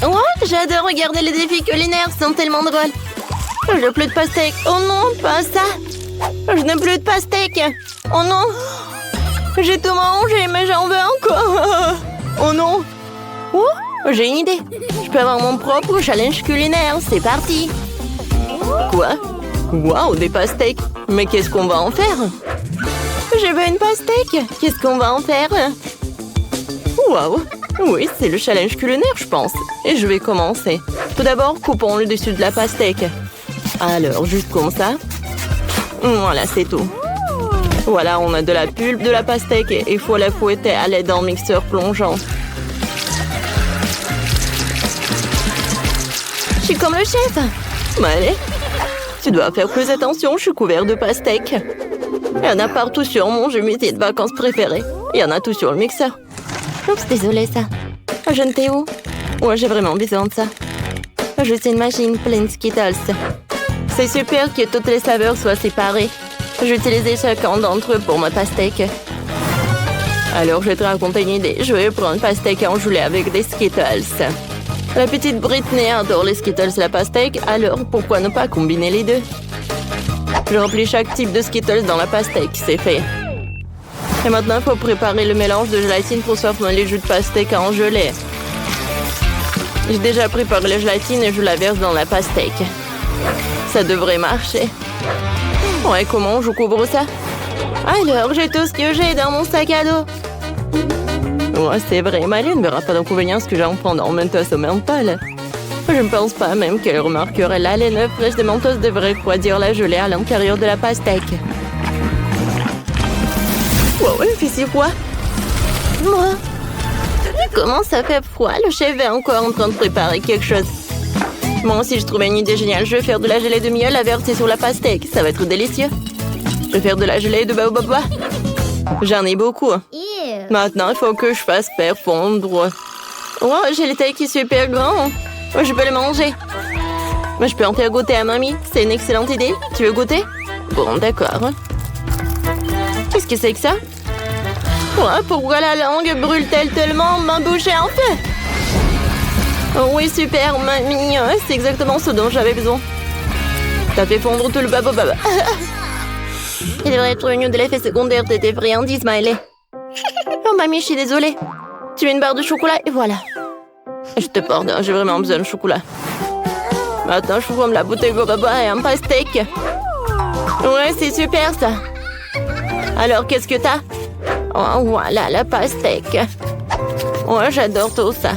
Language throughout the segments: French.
Oh, j'adore regarder les défis culinaires, ils sont tellement drôles. Je n'ai plus de pastèque. Oh non, pas ça. Je n'ai plus de pastèque. Oh non. J'ai tout mangé, mais j'en veux encore. Oh non. Oh, j'ai une idée. Je peux avoir mon propre challenge culinaire. C'est parti. Quoi? Waouh, des pastèques. Mais qu'est-ce qu'on va en faire? Je veux une pastèque. Qu'est-ce qu'on va en faire? Waouh. Oui, c'est le challenge culinaire, je pense. Et je vais commencer. Tout d'abord, coupons le dessus de la pastèque. Alors, juste comme ça. Voilà, c'est tout. Voilà, on a de la pulpe de la pastèque et il faut la fouetter à l'aide d'un mixeur plongeant. Je suis comme le chef. Allez, tu dois faire plus attention, je suis couvert de pastèques. Il y en a partout sur mon jeu de vacances préféré. Il y en a tout sur le mixeur. Oups, désolée ça. Je ne t'ai où? Ouais, j'ai vraiment besoin de ça. Je suis une machine pleine de Skittles. C'est super que toutes les saveurs soient séparées. J'utilisais chacun d'entre eux pour ma pastèque. Alors, je vais te raconter une idée. Je vais prendre une pastèque engelée avec des Skittles. La petite Britney adore les Skittles et la pastèque, alors pourquoi ne pas combiner les deux? Je remplis chaque type de Skittles dans la pastèque, c'est fait. Et maintenant, il faut préparer le mélange de gélatine pour sortir les jus de pastèque en gelée. J'ai déjà préparé la gélatine et je la verse dans la pastèque. Ça devrait marcher. Ouais, comment je couvre ça? Alors, j'ai tout ce que j'ai dans mon sac à dos. Ouais, c'est vrai, Marie ne verra pas d'inconvénient que j'en prends en mentos au menthol. Je ne pense pas même qu'elle remarquerait la laine fraîche de mentos devrait refroidir la gelée à l'intérieur de la pastèque. Wow, il fait si froid. Moi, comment ça fait froid? Le chef est encore en train de préparer quelque chose. Moi aussi, je trouvais une idée géniale. Je vais faire de la gelée de miel à verser sur la pastèque. Ça va être délicieux. Je vais faire de la gelée de baobab. J'en ai beaucoup. Maintenant, il faut que je fasse faire fondre. Oh, j'ai le taille qui est super grand. Oh, je peux le manger. Mais je peux en faire goûter à mamie. C'est une excellente idée. Tu veux goûter? Bon, d'accord. Qu'est-ce que c'est que ça? Oh, pourquoi la langue brûle-t-elle tellement? Ma bouche est en feu. Oh oui, super, mamie. C'est exactement ce dont j'avais besoin. T'as fait fondre tout le baobab. Il devrait être une de l'effet secondaire de tes friandises, Smiley. Oh, mamie, je suis désolée. Tu veux une barre de chocolat et voilà. Je te pardonne, j'ai vraiment besoin de chocolat. Maintenant, je forme la bouteille de baba et un pastèque. Ouais, c'est super, ça. Alors, qu'est-ce que t'as? Oh, voilà, la pastèque. Ouais, j'adore tout ça.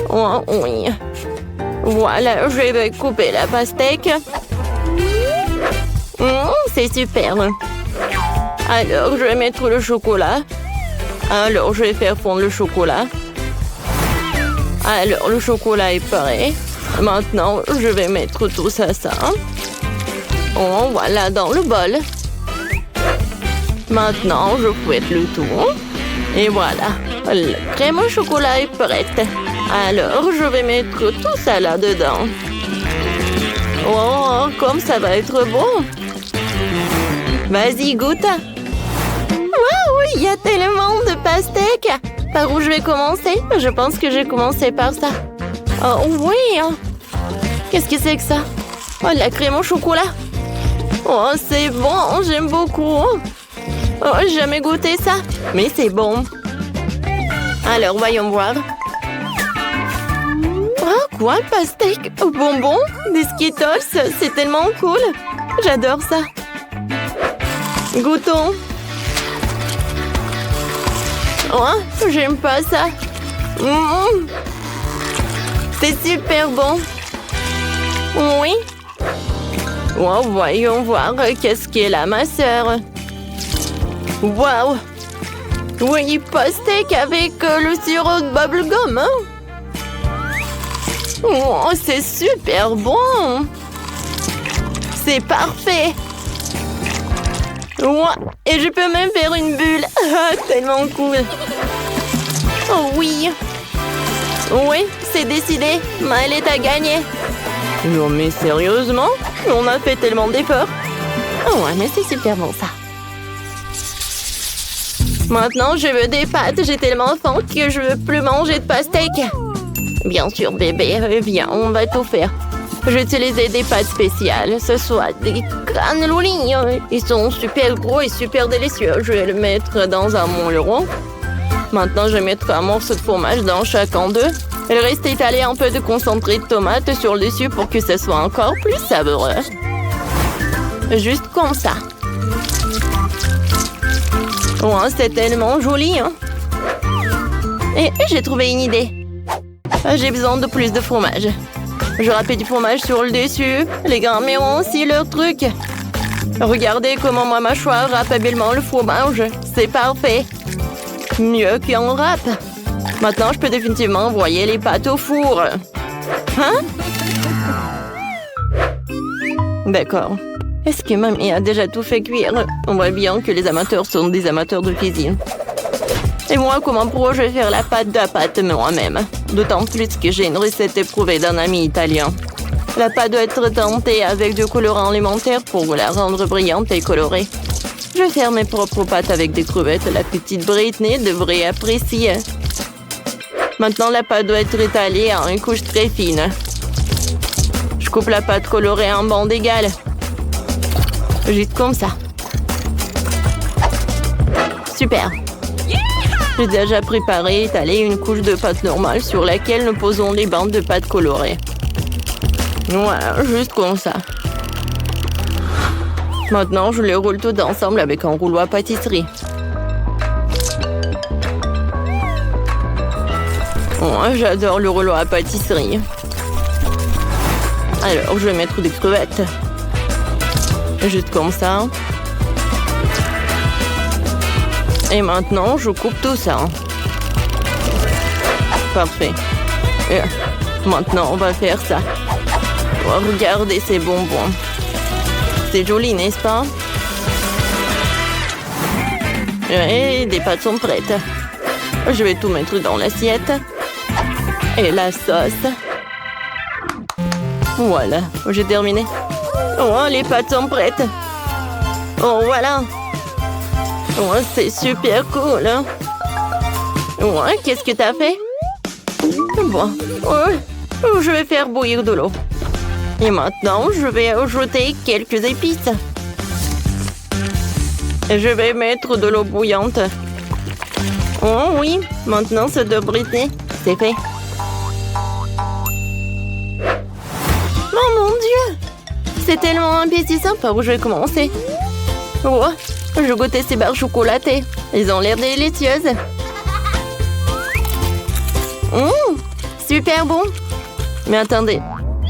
Oh, oui. Voilà, je vais couper la pastèque. C'est super. Alors, je vais mettre le chocolat. Alors, je vais faire fondre le chocolat. Alors, le chocolat est prêt. Maintenant, je vais mettre tout ça. Oh, voilà, dans le bol. Maintenant, je fouette le tout. Et voilà, la crème au chocolat est prête. Alors, je vais mettre tout ça là-dedans. Oh, comme ça va être bon. Vas-y, goûte. Waouh, il y a tellement de pastèques. Par où je vais commencer? Je pense que je vais commencer par ça. Oh oui. Qu'est-ce que c'est que ça? Oh, la crème au chocolat. Oh, c'est bon, j'aime beaucoup. Oh, j'ai jamais goûté ça. Mais c'est bon. Alors, voyons voir. Oh, quoi, pastèque? Bonbons? Des Skittles? C'est tellement cool. J'adore ça. Goûtons. Oh, j'aime pas ça. C'est super bon. Oui. Oh, voyons voir qu'est-ce qu'elle a, ma sœur. Waouh. Oui, pastèque avec le sirop de bubblegum. Oh, c'est super bon. C'est parfait. Ouais, et je peux même faire une bulle. Tellement cool. Oh oui. Oui, c'est décidé. Maëlle a gagné. Non mais sérieusement? On a fait tellement d'efforts. Oh ouais, mais c'est super bon ça. Maintenant, je veux des pâtes. J'ai tellement faim que je veux plus manger de pastèque. Bien sûr, bébé. Viens, on va tout faire. J'ai utilisé des pâtes spéciales. Ce soit des canneloni. Ils sont super gros et super délicieux. Je vais le mettre dans un moule rond. Maintenant, je vais mettre un morceau de fromage dans chacun d'eux. Il reste étaler un peu de concentré de tomate sur le dessus pour que ce soit encore plus savoureux. Juste comme ça. Oh, c'est tellement joli. Hein? Et j'ai trouvé une idée. J'ai besoin de plus de fromage. Je râpe du fromage sur le dessus. Les grands-mères ont aussi leur truc. Regardez comment ma mâchoire râpe habilement le fromage. C'est parfait. Mieux qu'un râpe. Maintenant, je peux définitivement envoyer les pâtes au four. Hein? D'accord. Est-ce que mamie a déjà tout fait cuire? On voit bien que les amateurs sont des amateurs de cuisine. Et moi, comment pro, je vais faire la pâte moi-même. D'autant plus que j'ai une recette éprouvée d'un ami italien. La pâte doit être teintée avec du colorant alimentaire pour la rendre brillante et colorée. Je vais faire mes propres pâtes avec des crevettes. La petite Britney devrait apprécier. Maintenant, la pâte doit être étalée en une couche très fine. Je coupe la pâte colorée en bandes égales. Juste comme ça. Super. J'ai déjà préparé et étalé une couche de pâte normale sur laquelle nous posons les bandes de pâte colorée. Voilà, juste comme ça. Maintenant, je les roule tout ensemble avec un rouleau à pâtisserie. Oh, j'adore le rouleau à pâtisserie. Alors, je vais mettre des crevettes. Juste comme ça. Et maintenant, je coupe tout ça. Parfait. Et maintenant, on va faire ça. Oh, regardez ces bonbons. C'est joli, n'est-ce pas? Et des pâtes sont prêtes. Je vais tout mettre dans l'assiette. Et la sauce. Voilà, j'ai terminé. Oh, les pâtes sont prêtes. Oh, voilà. Oh, c'est super cool. Hein? Ouais, qu'est-ce que t'as fait? Bon, je vais faire bouillir de l'eau. Et maintenant, je vais ajouter quelques épices. Je vais mettre de l'eau bouillante. Oh oui, maintenant c'est de Britney. C'est fait. Oh mon Dieu! C'est tellement appétissant par où je vais commencer. Oh, je goûtais ces barres chocolatées. Elles ont l'air délicieuses. Super bon. Mais attendez.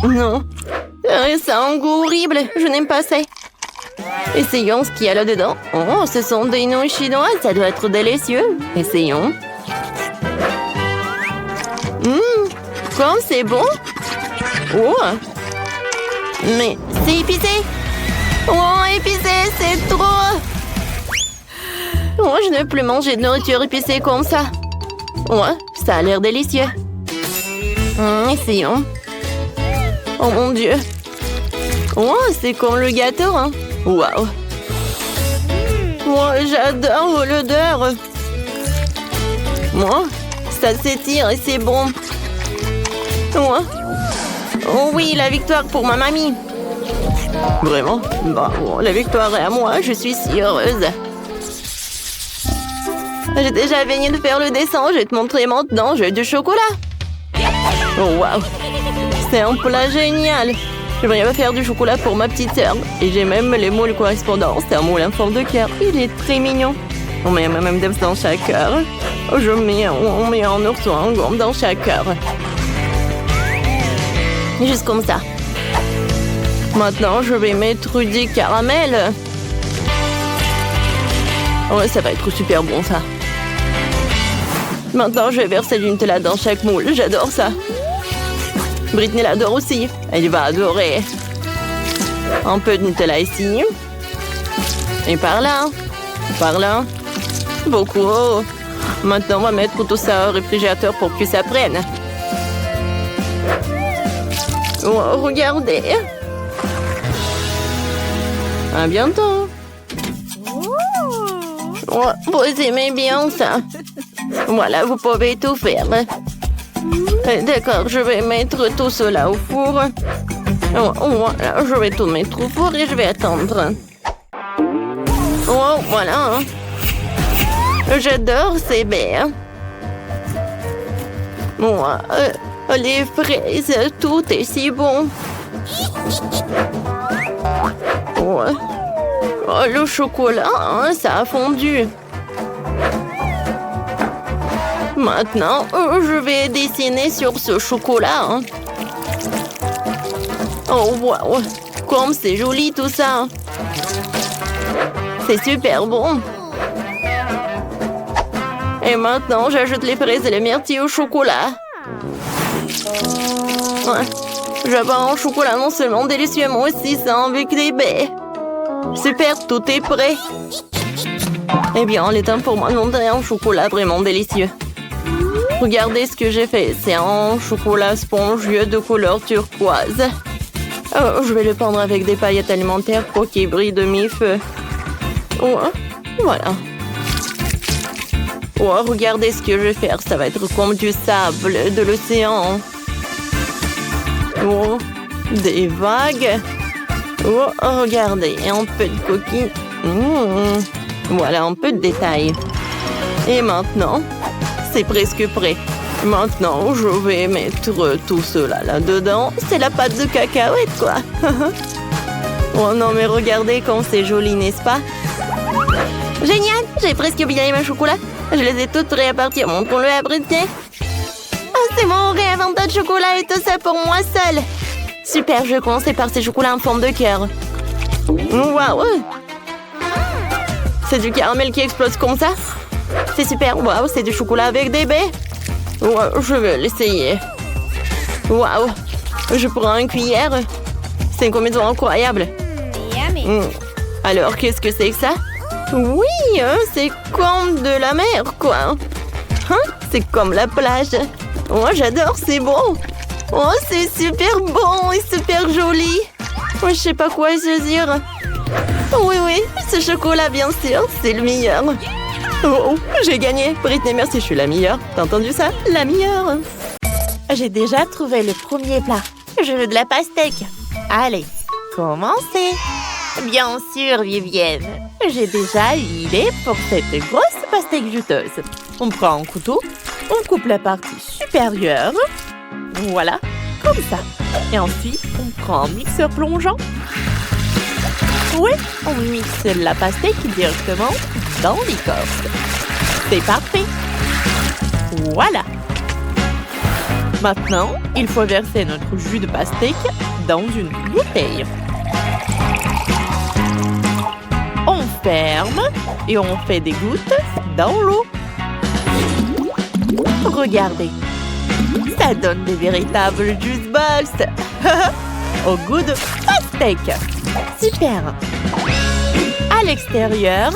Non. Ça a un goût horrible. Je n'aime pas ça. Essayons ce qu'il y a là-dedans. Oh, ce sont des nouilles chinoises. Ça doit être délicieux. Essayons. Comme c'est bon. Oh. Mais c'est épicé. Oh, épicé, c'est trop. Oh, je ne veux plus manger de nourriture épicée comme ça. Ouais, ça a l'air délicieux. Essayons. Oh mon Dieu. Oh, c'est comme le gâteau, hein. Waouh. Moi, j'adore l'odeur. Moi, ça s'étire et c'est bon. Ouais. Oh oui, la victoire pour ma mamie. Vraiment? Bah, bon, la victoire est à moi, je suis si heureuse. J'ai déjà fini de faire le dessin, je vais te montrer maintenant, j'ai du chocolat. Oh waouh, c'est un plat génial. J'aimerais faire du chocolat pour ma petite sœur. Et j'ai même les moules correspondants, c'est un moule en forme de cœur. Il est très mignon. On met même des dans chaque cœur. On met un ourson en gomme dans chaque cœur. Juste comme ça. Maintenant, je vais mettre du caramel. Ouais, ça va être super bon, ça. Maintenant, je vais verser du Nutella dans chaque moule. J'adore ça. Britney l'adore aussi. Elle va adorer. Un peu de Nutella ici. Et par là. Par là. Beaucoup. Maintenant, on va mettre tout ça au réfrigérateur pour que ça prenne. Oh, regardez. À bientôt. Oh, vous aimez bien ça. Voilà, vous pouvez tout faire. D'accord, je vais mettre tout cela au four. Oh, voilà, je vais tout mettre au four et je vais attendre. Oh, voilà. J'adore ces baies. Moi, les fraises, tout est si bon. Oh, le chocolat, hein, ça a fondu. Maintenant, je vais dessiner sur ce chocolat. Hein. Oh, wow! Comme c'est joli tout ça! C'est super bon! Et maintenant, j'ajoute les fraises et les myrtilles au chocolat. Ouais. J'avais un chocolat non seulement délicieux, mais aussi sain avec des baies. Super, tout est prêt. Eh bien, il est temps pour moi de monter un chocolat vraiment délicieux. Regardez ce que j'ai fait. C'est un chocolat spongieux de couleur turquoise. Oh, je vais le peindre avec des paillettes alimentaires pour qu'il brille de mi-feu. Oh, voilà. Oh, regardez ce que je vais faire. Ça va être comme du sable de l'océan. Oh, des vagues. Oh, regardez, un peu de coquille. Voilà, un peu de détails. Et maintenant, c'est presque prêt. Maintenant, je vais mettre tout cela là-dedans. C'est la pâte de cacahuète, quoi. Oh non, mais regardez comme c'est joli, n'est-ce pas? Génial! J'ai presque oublié mes chocolats. Je les ai toutes prêts à partir. Montrons-le après. Oh, c'est mon rêve, un tas de chocolat et tout ça pour moi seule. Super, je vais commencer par ces chocolats en forme de cœur. Waouh! C'est du caramel qui explose comme ça? C'est super. Waouh, c'est du chocolat avec des baies. Wow, je vais l'essayer. Waouh! Je prends une cuillère. C'est une combinaison incroyable. Alors, qu'est-ce que c'est que ça? Oui, c'est comme de la mer, quoi. Hein? C'est comme la plage. Oh, j'adore, c'est beau. Oh, c'est super bon et super joli. Oh, je sais pas quoi choisir. Oui, ce chocolat, bien sûr, c'est le meilleur. Oh, j'ai gagné. Britney, merci, je suis la meilleure. T'as entendu ça? La meilleure. J'ai déjà trouvé le premier plat. Je veux de la pastèque. Allez, commencez. Bien sûr, Vivienne. J'ai déjà une idée pour cette grosse pastèque juteuse. On prend un couteau, on coupe la partie supérieure. Voilà, comme ça. Et ensuite, on prend un mixeur plongeant. Oui, on mixe la pastèque directement dans l'écorce. C'est parfait. Voilà. Maintenant, il faut verser notre jus de pastèque dans une bouteille. On ferme et on fait des gouttes dans l'eau. Regardez, ça donne des véritables juice balls au goût de pastèque. Super. À l'extérieur,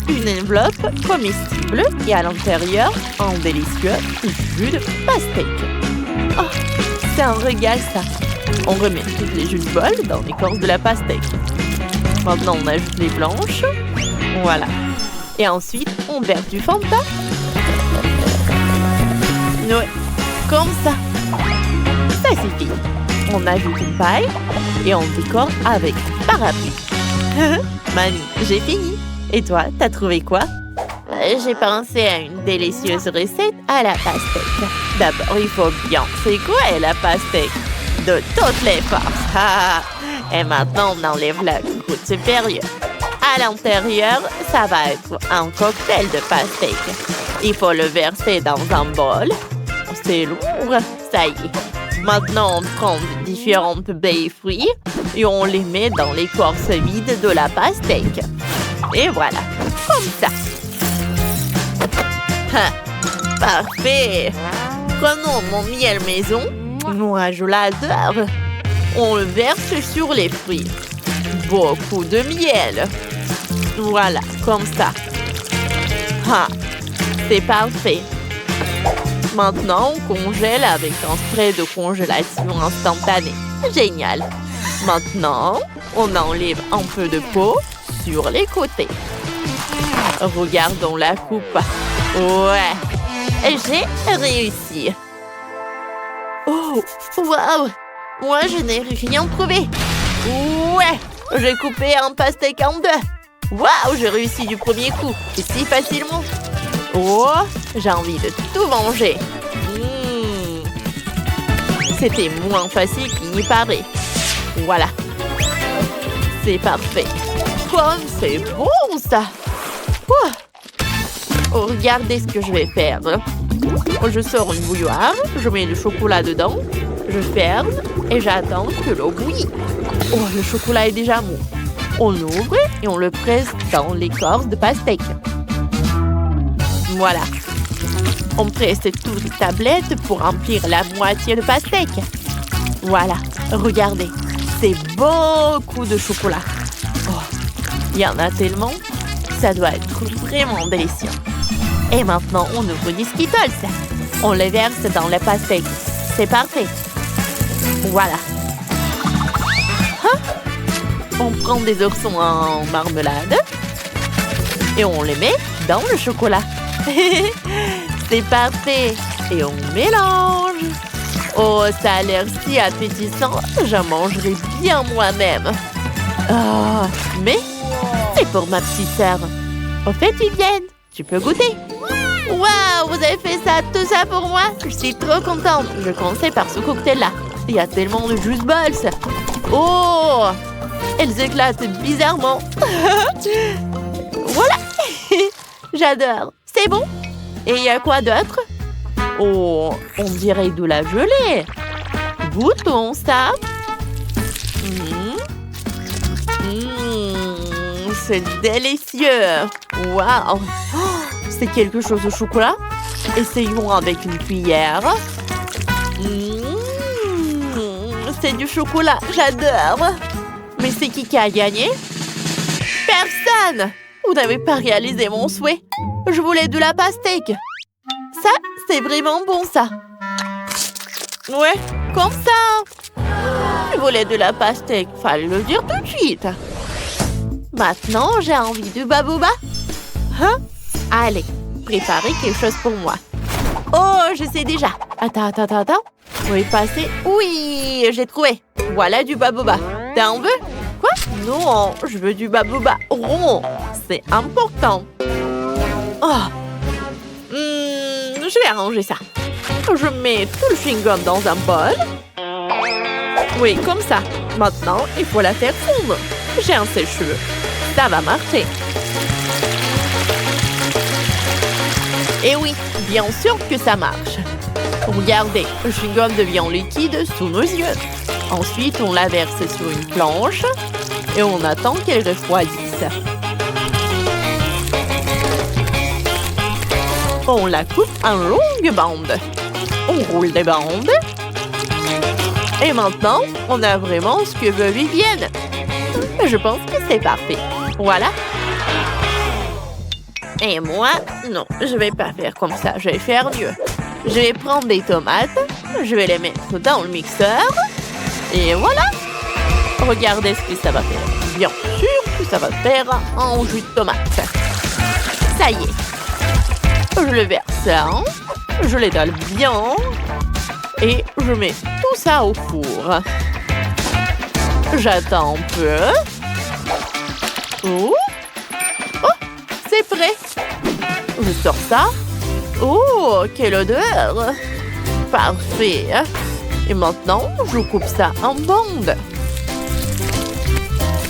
une enveloppe comestible et à l'intérieur, un délicieux jus de pastèque. Oh, c'est un régal ça. On remet toutes les jus de bol dans l'écorce de la pastèque. Maintenant, on ajoute les blanches. Voilà. Et ensuite, on verse du Fanta. Ouais, comme ça. Ça suffit. On ajoute une paille et on décore avec parapluie. Mamie, j'ai fini. Et toi, t'as trouvé quoi? J'ai pensé à une délicieuse recette à la pastèque. D'abord, il faut bien secouer la pastèque de toutes les forces. Et maintenant, on enlève la croûte supérieure. À l'intérieur, ça va être un cocktail de pastèque. Il faut le verser dans un bol. C'est lourd, ça y est. Maintenant, on prend différentes baies et fruits et on les met dans l'écorce vide de la pastèque. Et voilà, comme ça. Parfait. Prenons mon miel maison. Moi, je l'adore. On le verse sur les fruits. Beaucoup de miel. Voilà, comme ça. C'est parfait. Maintenant, on congèle avec un spray de congélation instantanée. Génial. Maintenant, on enlève un peu de peau sur les côtés. Regardons la coupe. Ouais, j'ai réussi. Waouh! Moi, je n'ai rien trouvé. Ouais! J'ai coupé un pastèque en deux. Waouh! J'ai réussi du premier coup. Et si facilement. Oh! J'ai envie de tout manger. C'était moins facile qu'il n'y paraît. Voilà. C'est parfait. Comme c'est bon, ça! Oh, regardez ce que je vais faire. Je sors une bouilloire, je mets du chocolat dedans, je ferme et j'attends que l'eau bouillit. Oh, le chocolat est déjà mou. On ouvre et on le presse dans l'écorce de pastèque. Voilà. On presse toute la tablette pour remplir la moitié de pastèque. Voilà, regardez. C'est beaucoup de chocolat. Oh, il y en a tellement. Ça doit être vraiment délicieux. Et maintenant, on ouvre des Skittles. On les verse dans la pastèque. C'est parfait. Voilà. Hein? On prend des oursons en marmelade et on les met dans le chocolat. C'est parfait. Et on mélange. Oh, ça a l'air si appétissant. J'en mangerai bien moi-même. Oh, mais c'est pour ma petite sœur. Au fait, Vivienne, tu peux goûter. Waouh, vous avez fait ça, tout ça pour moi? Je suis trop contente. Je commençais par ce cocktail-là. Il y a tellement de juice balls. Oh, elles éclatent bizarrement. Voilà. J'adore. C'est bon. Et il y a quoi d'autre? Oh, on dirait de la gelée. Goûtons ça. C'est délicieux. Waouh. C'est quelque chose au chocolat. Essayons avec une cuillère. C'est du chocolat. J'adore. Mais c'est qui a gagné? Personne. Vous n'avez pas réalisé mon souhait. Je voulais de la pastèque. Ça, c'est vraiment bon, ça. Ouais, comme ça. Je voulais de la pastèque. Fallait le dire tout de suite. Maintenant, j'ai envie de babouba. Hein? Allez, préparez quelque chose pour moi. Oh, je sais déjà. Attends. On va passer. Oui, j'ai trouvé. Voilà du babouba. T'en veux? Quoi? Non, je veux du babouba rond. C'est important. Oh. Je vais arranger ça. Je mets tout le chewing-gum dans un bol. Oui, comme ça. Maintenant, il faut la faire fondre. J'ai un sèche-cheveux. Ça va marcher. Et oui, bien sûr que ça marche. Regardez, le chewing-gum devient liquide sous nos yeux. Ensuite, on la verse sur une planche et on attend qu'elle refroidisse. On la coupe en longues bandes. On roule des bandes. Et maintenant, on a vraiment ce que veut Vivienne. Je pense que c'est parfait. Voilà. Et moi, non, je vais pas faire comme ça. Je vais faire mieux. Je vais prendre des tomates. Je vais les mettre dans le mixeur. Et voilà. Regardez ce que ça va faire. Bien sûr que ça va faire un jus de tomate. Ça y est. Je le verse. Je l'étale bien. Et je mets tout ça au four. J'attends un peu. Oh, c'est prêt. Je sors ça. Oh, quelle odeur. Parfait. Et maintenant, je coupe ça en bandes.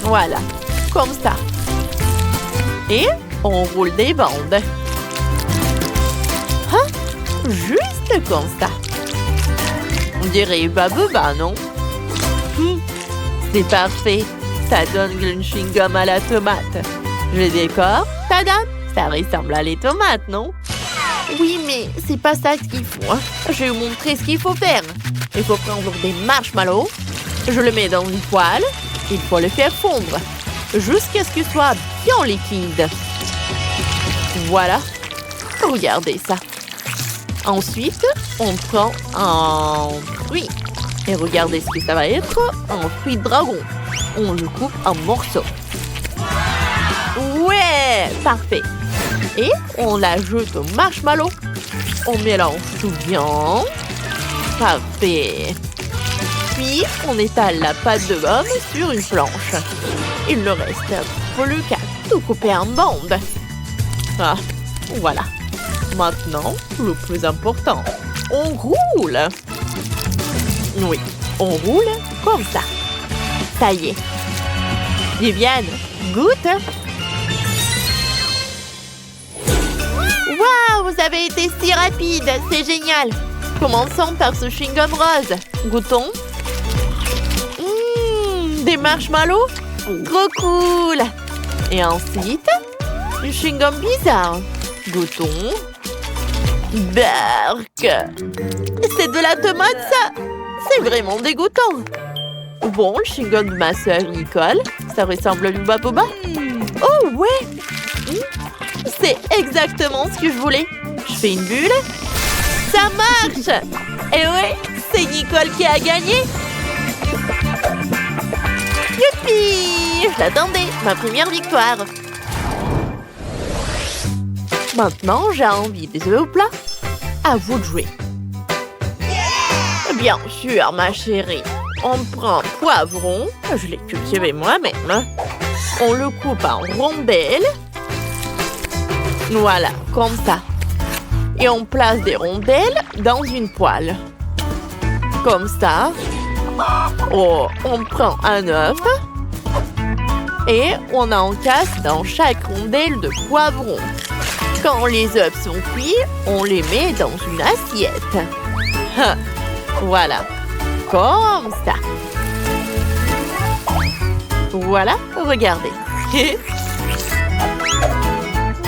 Voilà, comme ça. Et on roule des bandes. Hein? Juste comme ça. On dirait babouba, non? C'est parfait. Ça donne le chewing-gum à la tomate. Je décore. Tadam! Ça ressemble à les tomates, non? Oui, mais c'est pas ça qu'il faut. Hein. Je vais vous montrer ce qu'il faut faire. Il faut prendre des marshmallows. Je le mets dans une poêle. Il faut le faire fondre. Jusqu'à ce qu'il soit bien liquide. Voilà. Regardez ça. Ensuite, on prend un fruit. Et regardez ce que ça va être. Un fruit de dragon. On le coupe en morceaux. Ouais, parfait. Et on l'ajoute au marshmallow. On mélange tout bien. Parfait. Puis, on étale la pâte de gomme sur une planche. Il ne reste plus qu'à tout couper en bandes. Ah, voilà. Maintenant, le plus important, on roule. Oui, on roule comme ça. Ça y est. Viviane, goûte. Waouh, vous avez été si rapide, c'est génial. Commençons par ce chewing-gum rose. Goûtons. Des marshmallows. Trop cool. Et ensuite, du chewing-gum bizarre. Goûtons. Berk. C'est de la tomate, ça. C'est vraiment dégoûtant. Bon, le chewing-gum de ma sœur Nicole, ça ressemble à du Boba. Oh ouais. C'est exactement ce que je voulais. Je fais une bulle. Ça marche. Et ouais, c'est Nicole qui a gagné. Youpi! Je l'attendais, ma première victoire. Maintenant, j'ai envie des œufs au plat. À vous de jouer. Bien sûr, ma chérie. On prend un poivron. Je l'ai cultivé moi-même. On le coupe en rondelles. Voilà, comme ça. Et on place des rondelles dans une poêle. Comme ça. Oh, on prend un œuf. Et on encasse dans chaque rondelle de poivron. Quand les œufs sont cuits, on les met dans une assiette. Voilà. Comme ça. Voilà, regardez.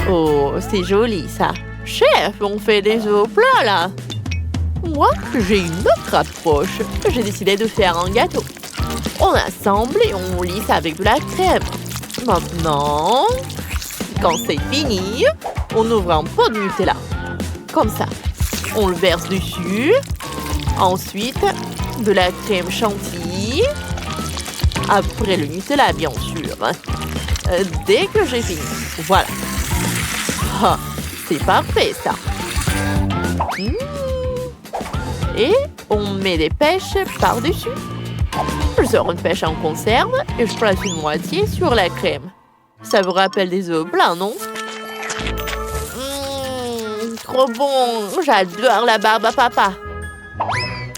Oh, c'est joli ça. Chef, on fait des œufs au plat là. Moi, j'ai une autre approche. J'ai décidé de faire un gâteau. On assemble et on lisse avec de la crème. Maintenant, quand c'est fini, on ouvre un pot de Nutella. Comme ça. On le verse dessus. Ensuite, de la crème chantilly. Après le Nutella, bien sûr. Dès que j'ai fini. Voilà. Ah, c'est parfait, ça. Et on met des pêches par-dessus. Je sors une pêche en conserve et je place une moitié sur la crème. Ça vous rappelle des œufs plats, non? Trop bon. J'adore la barbe à papa.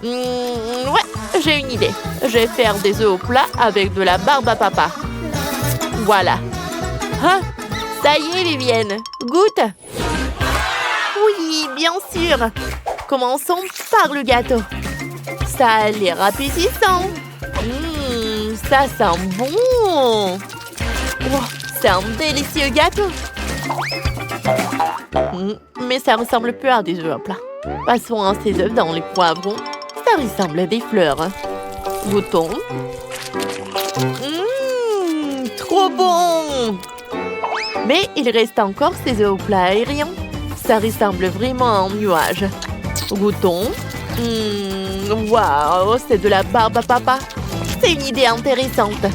Ouais, j'ai une idée. Je vais faire des œufs au plat avec de la barbe à papa. Voilà. Ah, ça y est, Vivienne. Goûte. Oui, bien sûr. Commençons par le gâteau. Ça a l'air appétissant. Ça sent bon. Oh, c'est un délicieux gâteau. Mais ça ressemble peu à des œufs à plat. Passons à ces œufs dans les poivrons. Ça ressemble à des fleurs. Goûtons. Trop bon. Mais il reste encore ces œufs au plat aériens. Ça ressemble vraiment à un nuage. Goûtons. Waouh, c'est de la barbe à papa. C'est une idée intéressante.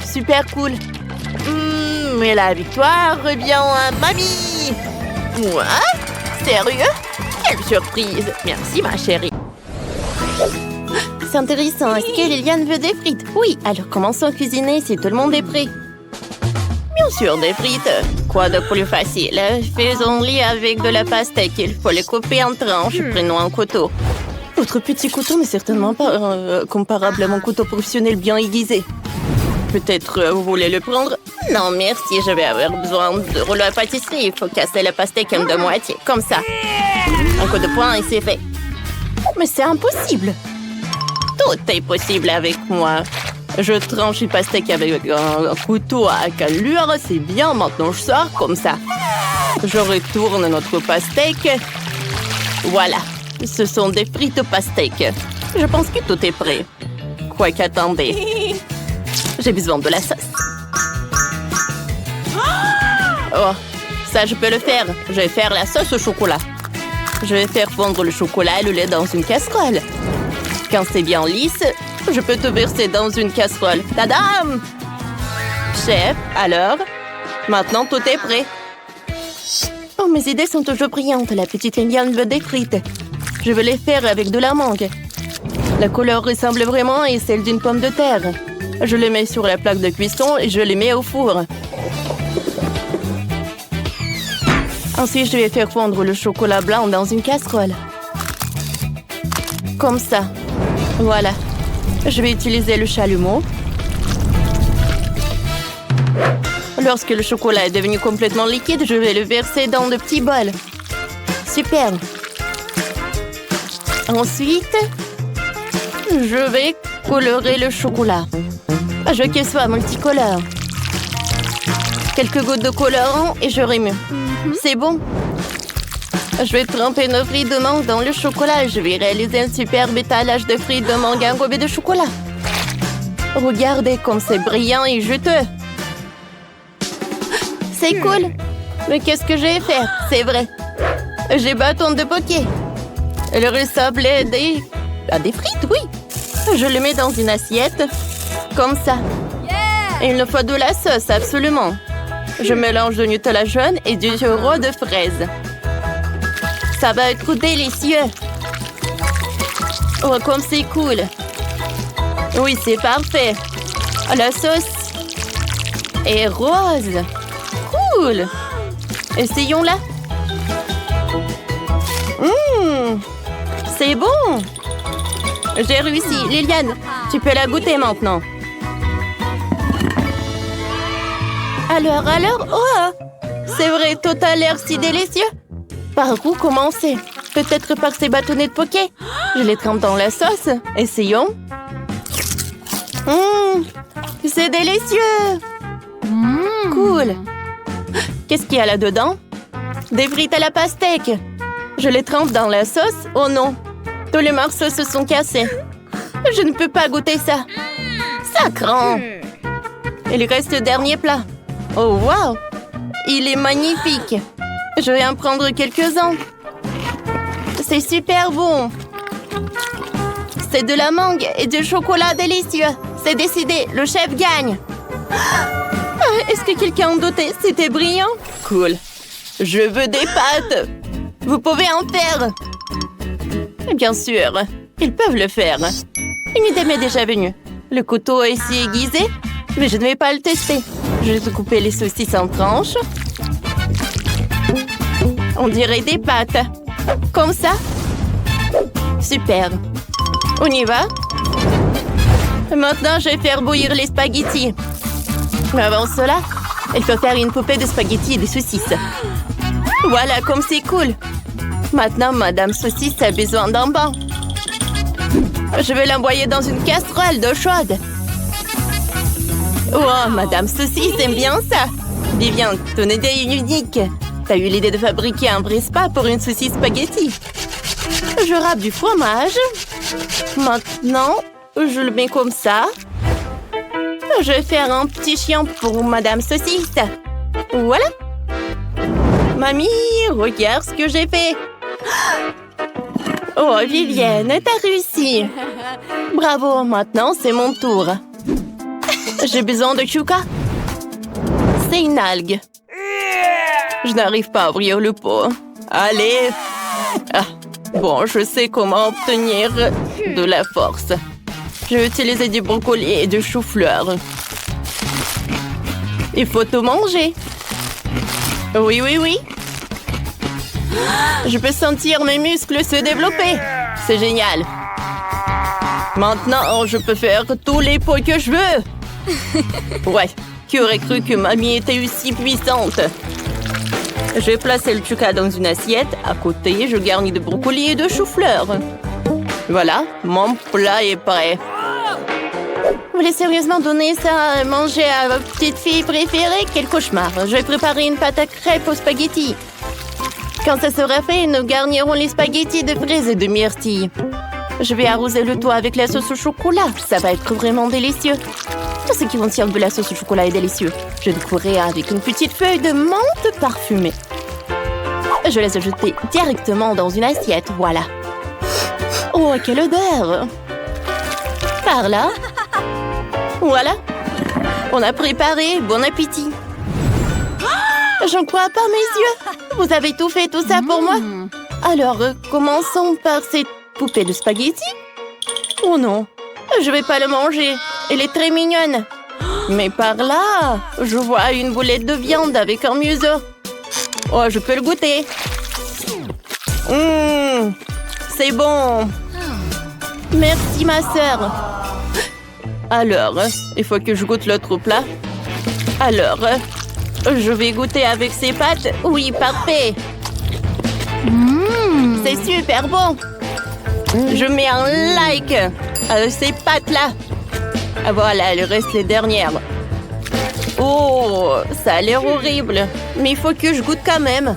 Super cool. Mais la victoire revient à mamie. Moi? Sérieux? Quelle surprise. Merci, ma chérie. C'est intéressant. Est-ce que Liliane veut des frites? Oui, alors commençons à cuisiner si tout le monde est prêt. Bien sûr, des frites. Quoi de plus facile? Faisons-les avec de la pastèque. Il faut les couper en tranches. Prenons un couteau. Votre petit couteau n'est certainement pas comparable à mon couteau professionnel bien aiguisé. Peut-être vous voulez le prendre? Non, merci. Je vais avoir besoin de rouleau à pâtisserie. Il faut casser la pastèque en deux moitiés. Comme ça. Un coup de poing et c'est fait. Mais c'est impossible. Tout est possible avec moi. Je tranche une pastèque avec un couteau à cannelure. C'est bien, maintenant je sors comme ça. Je retourne notre pastèque. Voilà, ce sont des frites pastèques. Je pense que tout est prêt. Quoique, attendez. J'ai besoin de la sauce. Oh, ça je peux le faire. Je vais faire la sauce au chocolat. Je vais faire fondre le chocolat et le lait dans une casserole. Quand c'est bien lisse, je peux tout verser dans une casserole. Tadam! Chef, alors? Maintenant, tout est prêt. Oh, mes idées sont toujours brillantes. La petite Liliane veut des frites. Je vais les faire avec de la mangue. La couleur ressemble vraiment à celle d'une pomme de terre. Je les mets sur la plaque de cuisson et je les mets au four. Ensuite, je vais faire fondre le chocolat blanc dans une casserole. Comme ça. Voilà. Je vais utiliser le chalumeau. Lorsque le chocolat est devenu complètement liquide, je vais le verser dans de petits bols. Super. Ensuite, je vais colorer le chocolat. Je veux qu'il soit multicolore. Quelques gouttes de colorant et je remue. C'est bon. Je vais tremper nos fruits de mangue dans le chocolat. Je vais réaliser un superbe étalage de fruits de mangue enrobés de chocolat. Regardez comme c'est brillant et juteux. C'est cool. Mais qu'est-ce que je vais faire? C'est vrai. J'ai bâton de poké. Elle ressemblait à des frites, oui. Je le mets dans une assiette. Comme ça. Et il nous faut de la sauce, absolument. Je mélange de Nutella jaune et du sirop de fraise. Ça va être délicieux. Oh, comme c'est cool. Oui, c'est parfait. La sauce est rose. Cool. Essayons-la. C'est bon. J'ai réussi. Liliane, tu peux la goûter maintenant. Alors, oh, c'est vrai, tout a l'air si délicieux. Par où commencer? Peut-être par ces bâtonnets de poké. Je les trempe dans la sauce. Essayons. C'est délicieux. Cool. Qu'est-ce qu'il y a là-dedans? Des frites à la pastèque. Je les trempe dans la sauce. Oh non, tous les morceaux se sont cassés. Je ne peux pas goûter ça. Sacrant. Il reste le dernier plat. Oh, wow! Il est magnifique. Je vais en prendre quelques-uns. C'est super bon. C'est de la mangue et du chocolat délicieux. C'est décidé, le chef gagne. Est-ce que quelqu'un en doutait? C'était brillant. Cool. Je veux des pâtes. Vous pouvez en faire. Bien sûr, ils peuvent le faire. Une idée m'est déjà venue. Le couteau est ici aiguisé, mais je ne vais pas le tester. Je vais couper les saucisses en tranches. On dirait des pâtes. Comme ça. Super. On y va. Maintenant, je vais faire bouillir les spaghettis. Mais avant cela, il faut faire une poupée de spaghettis et de saucisses. Voilà, comme c'est cool. Maintenant, Madame Saucisse a besoin d'un bain. Je vais l'envoyer dans une casserole d'eau chaude. Oh, Madame Saucisse aime bien ça. Viviane, ton idée est unique. T'as eu l'idée de fabriquer un vrai spa pour une saucisse spaghetti. Je râpe du fromage. Maintenant, je le mets comme ça. Je vais faire un petit chien pour Madame Saucisse. Voilà. Mamie, regarde ce que j'ai fait. Oh, Viviane, t'as réussi. Bravo, maintenant c'est mon tour. J'ai besoin de chouka. C'est une algue. Je n'arrive pas à ouvrir le pot. Allez. Bon, je sais comment obtenir de la force. Je vais utiliser du brocoli et du chou-fleur. Il faut tout manger. Oui, oui, oui. Je peux sentir mes muscles se développer. C'est génial. Maintenant, je peux faire tous les pots que je veux. Ouais, qui aurait cru que mamie était aussi puissante? Je vais placer le chouka dans une assiette. À côté, je garnis de brocoli et de chou-fleur. Voilà, mon plat est prêt. Vous voulez sérieusement donner ça à manger à votre petite fille préférée? Quel cauchemar! Je vais préparer une pâte à crêpes aux spaghettis. Quand ça sera fait, nous garnirons les spaghettis de fraises et de myrtilles. Je vais arroser le tout avec la sauce au chocolat. Ça va être vraiment délicieux. Tout ce qui contient de la sauce au chocolat est délicieux. Je décorerai avec une petite feuille de menthe parfumée. Je laisse ajouter directement dans une assiette. Voilà. Oh, quelle odeur! Par là. Voilà. On a préparé. Bon appétit. J'en crois pas mes yeux. Vous avez tout fait, tout ça pour moi? Alors, commençons par cette poupée de spaghetti. Oh non, je vais pas le manger. Elle est très mignonne. Mais par là, je vois une boulette de viande avec un museau. Oh, je peux le goûter. C'est bon. Merci, ma sœur. Alors, il faut que je goûte l'autre plat. Alors, je vais goûter avec ces pâtes. Oui, parfait. C'est super bon. Je mets un like à ces pâtes-là. Voilà, il reste les dernières. Oh, ça a l'air horrible. Mais il faut que je goûte quand même.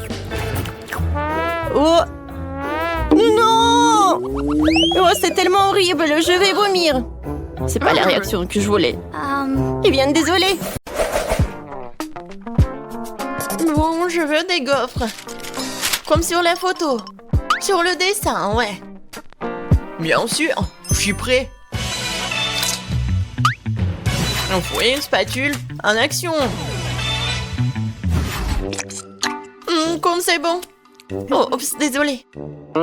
Oh. Non! Oh, c'est tellement horrible, je vais vomir. C'est pas la réaction que je voulais. Eh bien, désolée. Bon, je veux des gaufres. Comme sur la photo. Sur le dessin, ouais. Bien sûr, je suis prêt. Un fouet, une spatule, en action. Comme c'est bon. Oh, oups, désolé. Oh,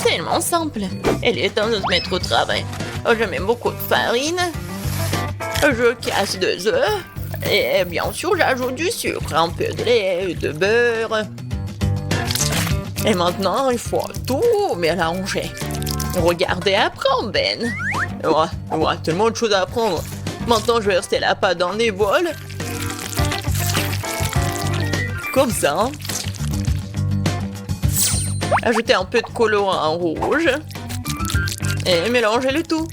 tellement simple. Il est temps de se mettre au travail. Oh, je mets beaucoup de farine. Je casse 2 œufs. Et bien sûr, j'ajoute du sucre, un peu de lait, de beurre. Et maintenant, il faut tout mélanger. Regardez, apprends, Ben. Ouais, tellement de choses à apprendre. Maintenant, je vais verser la pâte dans les bols. Comme ça. Ajoutez un peu de colorant rouge. Et mélangez le tout.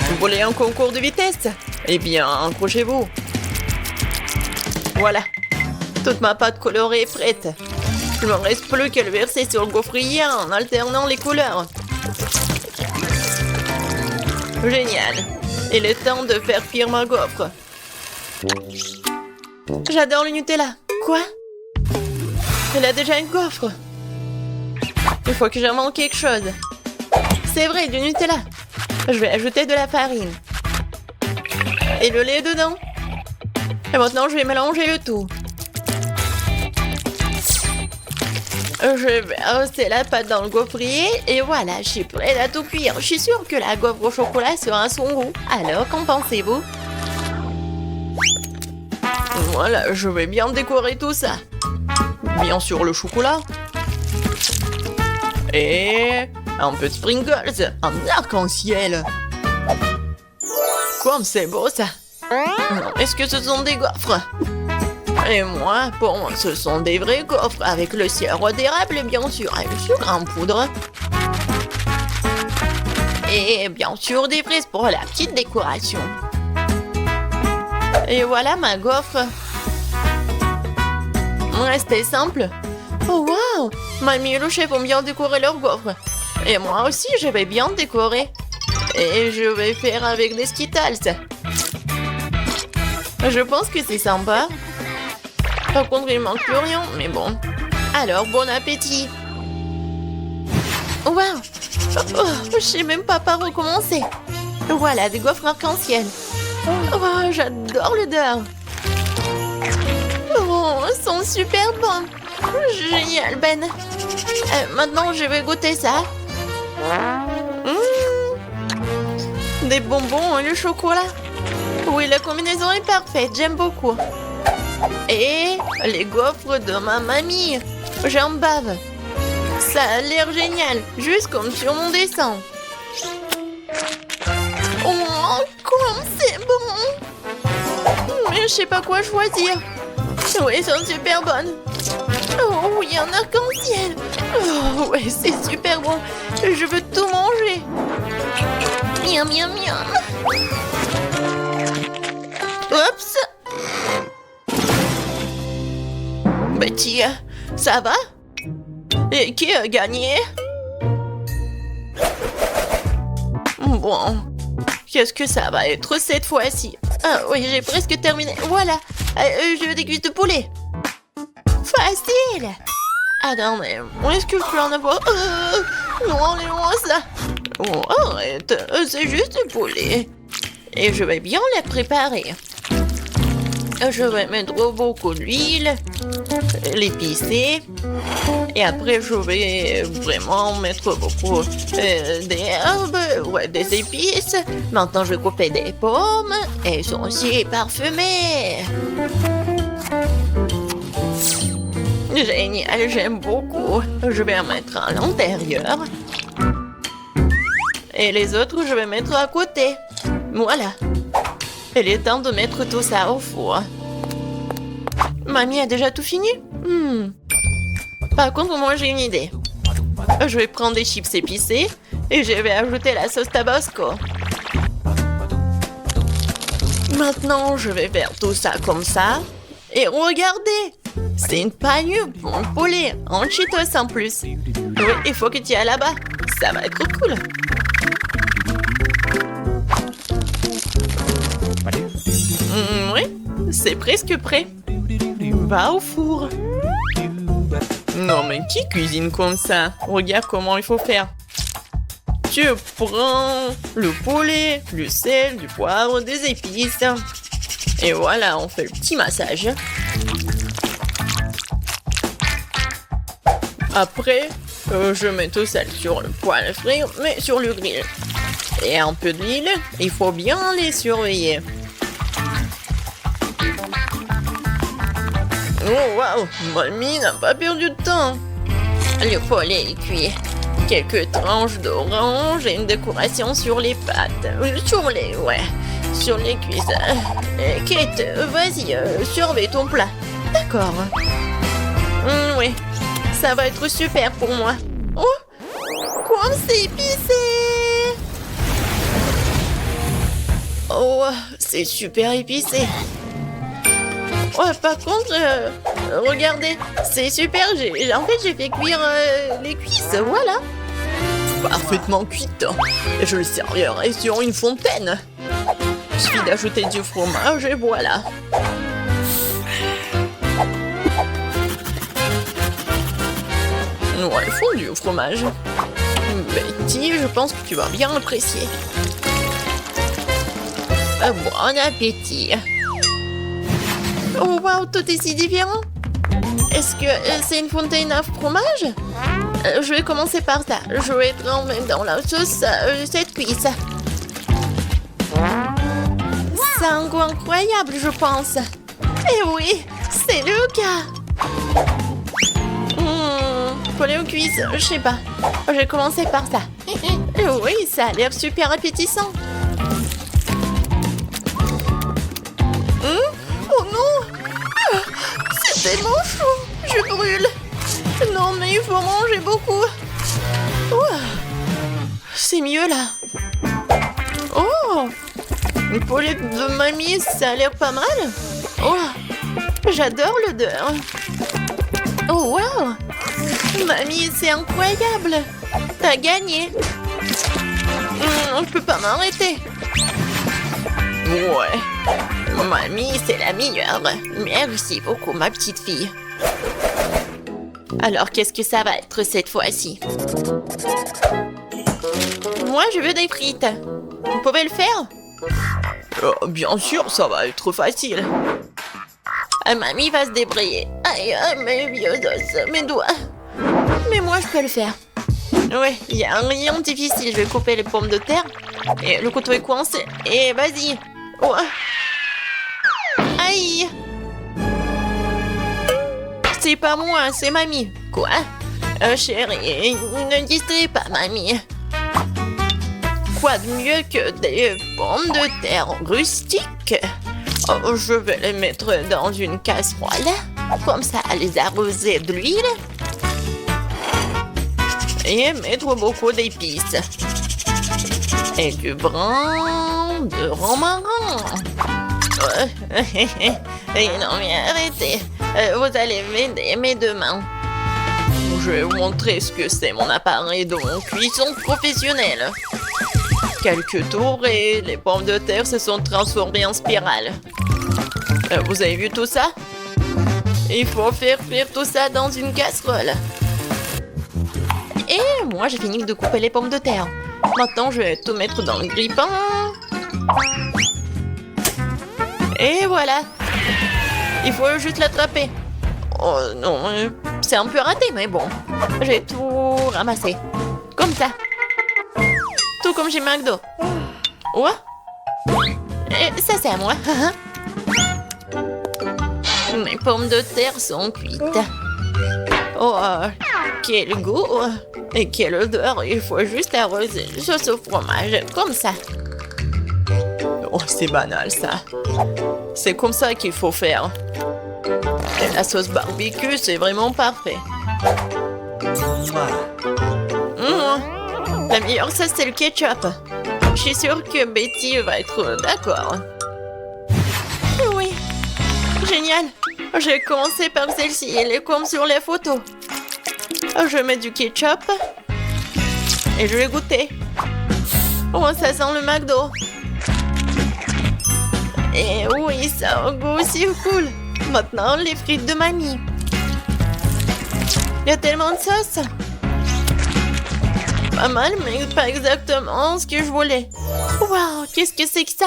Vous voulez un concours de vitesse? Eh bien, accrochez-vous. Voilà. Toute ma pâte colorée est prête. Il ne me reste plus qu'à le verser sur le gaufrier en alternant les couleurs. Génial. Il est temps de faire cuire ma gaufre. J'adore le Nutella. Quoi? Elle a déjà une gaufre. Il faut que j'invente quelque chose. C'est vrai, du Nutella. Je vais ajouter de la farine. Et le lait dedans. Et maintenant, je vais mélanger le tout. Je vais verser la pâte dans le gaufrier et voilà, je suis prête à tout cuire. Je suis sûre que la gaufre au chocolat sera son goût. Alors, qu'en pensez-vous? Voilà, je vais bien décorer tout ça. Bien sûr, le chocolat. Et un peu de sprinkles, un arc-en-ciel. Comme c'est beau ça. Est-ce que ce sont des gaufres? Et moi, pour moi, ce sont des vrais gaufres avec le sirop d'érable, bien sûr, et le sucre en poudre. Et bien sûr, des fraises pour la petite décoration. Et voilà ma gaufre. C'était simple. Oh wow! Mamie et le chef ont bien décoré leur gaufre. Et moi aussi, je vais bien décorer. Et je vais faire avec des Skittles. Je pense que c'est sympa. Par contre, il manque plus rien, mais bon. Alors, bon appétit. Wow! Oh, je sais même pas par où commencer. Voilà, des gaufres arc-en-ciel. Oh, j'adore l'odeur. Oh, ils sont super bons. Génial, Ben. Maintenant, je vais goûter ça. Des bonbons et le chocolat. Oui, la combinaison est parfaite. J'aime beaucoup. Et les gaufres de ma mamie. J'en bave. Ça a l'air génial. Juste comme sur mon dessin. Oh, comme c'est bon. Mais je sais pas quoi choisir. Oui, elles sont super bonnes. Oh oui, un arc-en-ciel. Oh ouais, c'est super bon. Je veux tout manger. Miam, miam, miam. Oups. Betty, ça va? Et qui a gagné? Bon, qu'est-ce que ça va être cette fois-ci? Ah oui, j'ai presque terminé. Voilà, je déguste de poulet. Facile. Attendez, est-ce que je peux en avoir? Non, enlève-moi ça. Oh, arrête, c'est juste du poulet. Et je vais bien la préparer. Je vais mettre beaucoup d'huile, l'épicer. Et après, je vais vraiment mettre beaucoup d'herbes, ouais, des épices. Maintenant, je vais couper des pommes. Elles sont aussi parfumées. Génial, j'aime beaucoup. Je vais en mettre à l'intérieur. Et les autres, je vais mettre à côté. Voilà. Il est temps de mettre tout ça au four. Mamie a déjà tout fini? Par contre, moi, j'ai une idée. Je vais prendre des chips épicés et je vais ajouter la sauce Tabasco. Maintenant, je vais faire tout ça comme ça. Et regardez! C'est une panure pour un poulet en Cheetos en plus. Oui, il faut que tu ailles là-bas. Ça va être cool. Oui, c'est presque prêt. Va au four. Non, mais qui cuisine comme ça? Regarde comment il faut faire. Tu prends le poulet, du sel, du poivre, des épices. Et voilà, on fait le petit massage. Après, je mets tout ça sur le poêle à frire, mais sur le grill. Et un peu d'huile, il faut bien les surveiller. Oh waouh, mamie n'a pas perdu de temps. Le poulet est cuit. Quelques tranches d'orange et une décoration sur les pâtes. Sur les cuisses. Kate, vas-y, surveille ton plat. D'accord. Oui, ça va être super pour moi. Oh, comme c'est épicé. Oh, c'est super épicé. Ouais, par contre, regardez, c'est super. En fait, j'ai fait cuire les cuisses, voilà. Parfaitement cuite. Et je le servirai sur une fontaine. Il suffit d'ajouter du fromage et voilà. Ouais, fondu au fromage. Betty, je pense que tu vas bien apprécier. Bon appétit. Oh wow, tout est si différent. Est-ce que c'est une fontaine à fromage? Je vais commencer par ça. Je vais tremper dans la sauce cette cuisse. C'est un goût incroyable, je pense. Et oui, c'est le cas. Poulet aux cuisses, je sais pas. Je vais commencer par ça. Oui, ça a l'air super appétissant. Oh non! C'est tellement chaud! Je brûle! Non, mais il faut manger beaucoup! C'est mieux là! Oh! Le poulet de mamie, ça a l'air pas mal! Oh! J'adore l'odeur! Oh wow! Mamie, c'est incroyable! T'as gagné! Je peux pas m'arrêter! Ouais! Mamie, c'est la meilleure. Merci beaucoup, ma petite fille. Alors, qu'est-ce que ça va être cette fois-ci? Moi, je veux des frites. Vous pouvez le faire? Bien sûr, ça va être facile. Mamie va se débrouiller. Aïe, mes vieux os, mes doigts. Mais moi, je peux le faire. Ouais, il n'y a rien de difficile. Je vais couper les pommes de terre. Et le couteau est coincé. Et vas-y. Ouais. Aïe! C'est pas moi, c'est mamie. Quoi? Chérie, ne distrais pas mamie. Quoi de mieux que des pommes de terre rustiques? Oh, je vais les mettre dans une casserole. Comme ça, les arroser de l'huile. Et mettre beaucoup d'épices. Et du brin de romarin. Non mais arrêtez, vous allez m'aider mes deux mains. Je vais vous montrer ce que c'est mon appareil de cuisson professionnelle. Quelques tours et les pommes de terre se sont transformées en spirale. Vous avez vu tout ça? Il faut faire cuire tout ça dans une casserole. Et moi j'ai fini de couper les pommes de terre. Maintenant je vais tout mettre dans le grille-pain. Et voilà. Il faut juste l'attraper. Oh non, c'est un peu raté, mais bon. J'ai tout ramassé. Comme ça. Tout comme chez McDo. Ouais. Et ça, c'est à moi. Mes pommes de terre sont cuites. Oh, quel goût et quelle odeur. Il faut juste arroser sauce au fromage, comme ça. Oh, c'est banal, ça. C'est comme ça qu'il faut faire. Et la sauce barbecue, c'est vraiment parfait. La meilleure sauce, c'est le ketchup. Je suis sûre que Betty va être d'accord. Oui, génial. J'ai commencé par celle-ci, elle est comme sur les photos. Je mets du ketchup et je vais goûter. Oh, ça sent le McDo. Et oui, ça a un goût aussi cool. Maintenant, les frites de mamie. Il y a tellement de sauce. Pas mal, mais pas exactement ce que je voulais. Waouh, qu'est-ce que c'est que ça?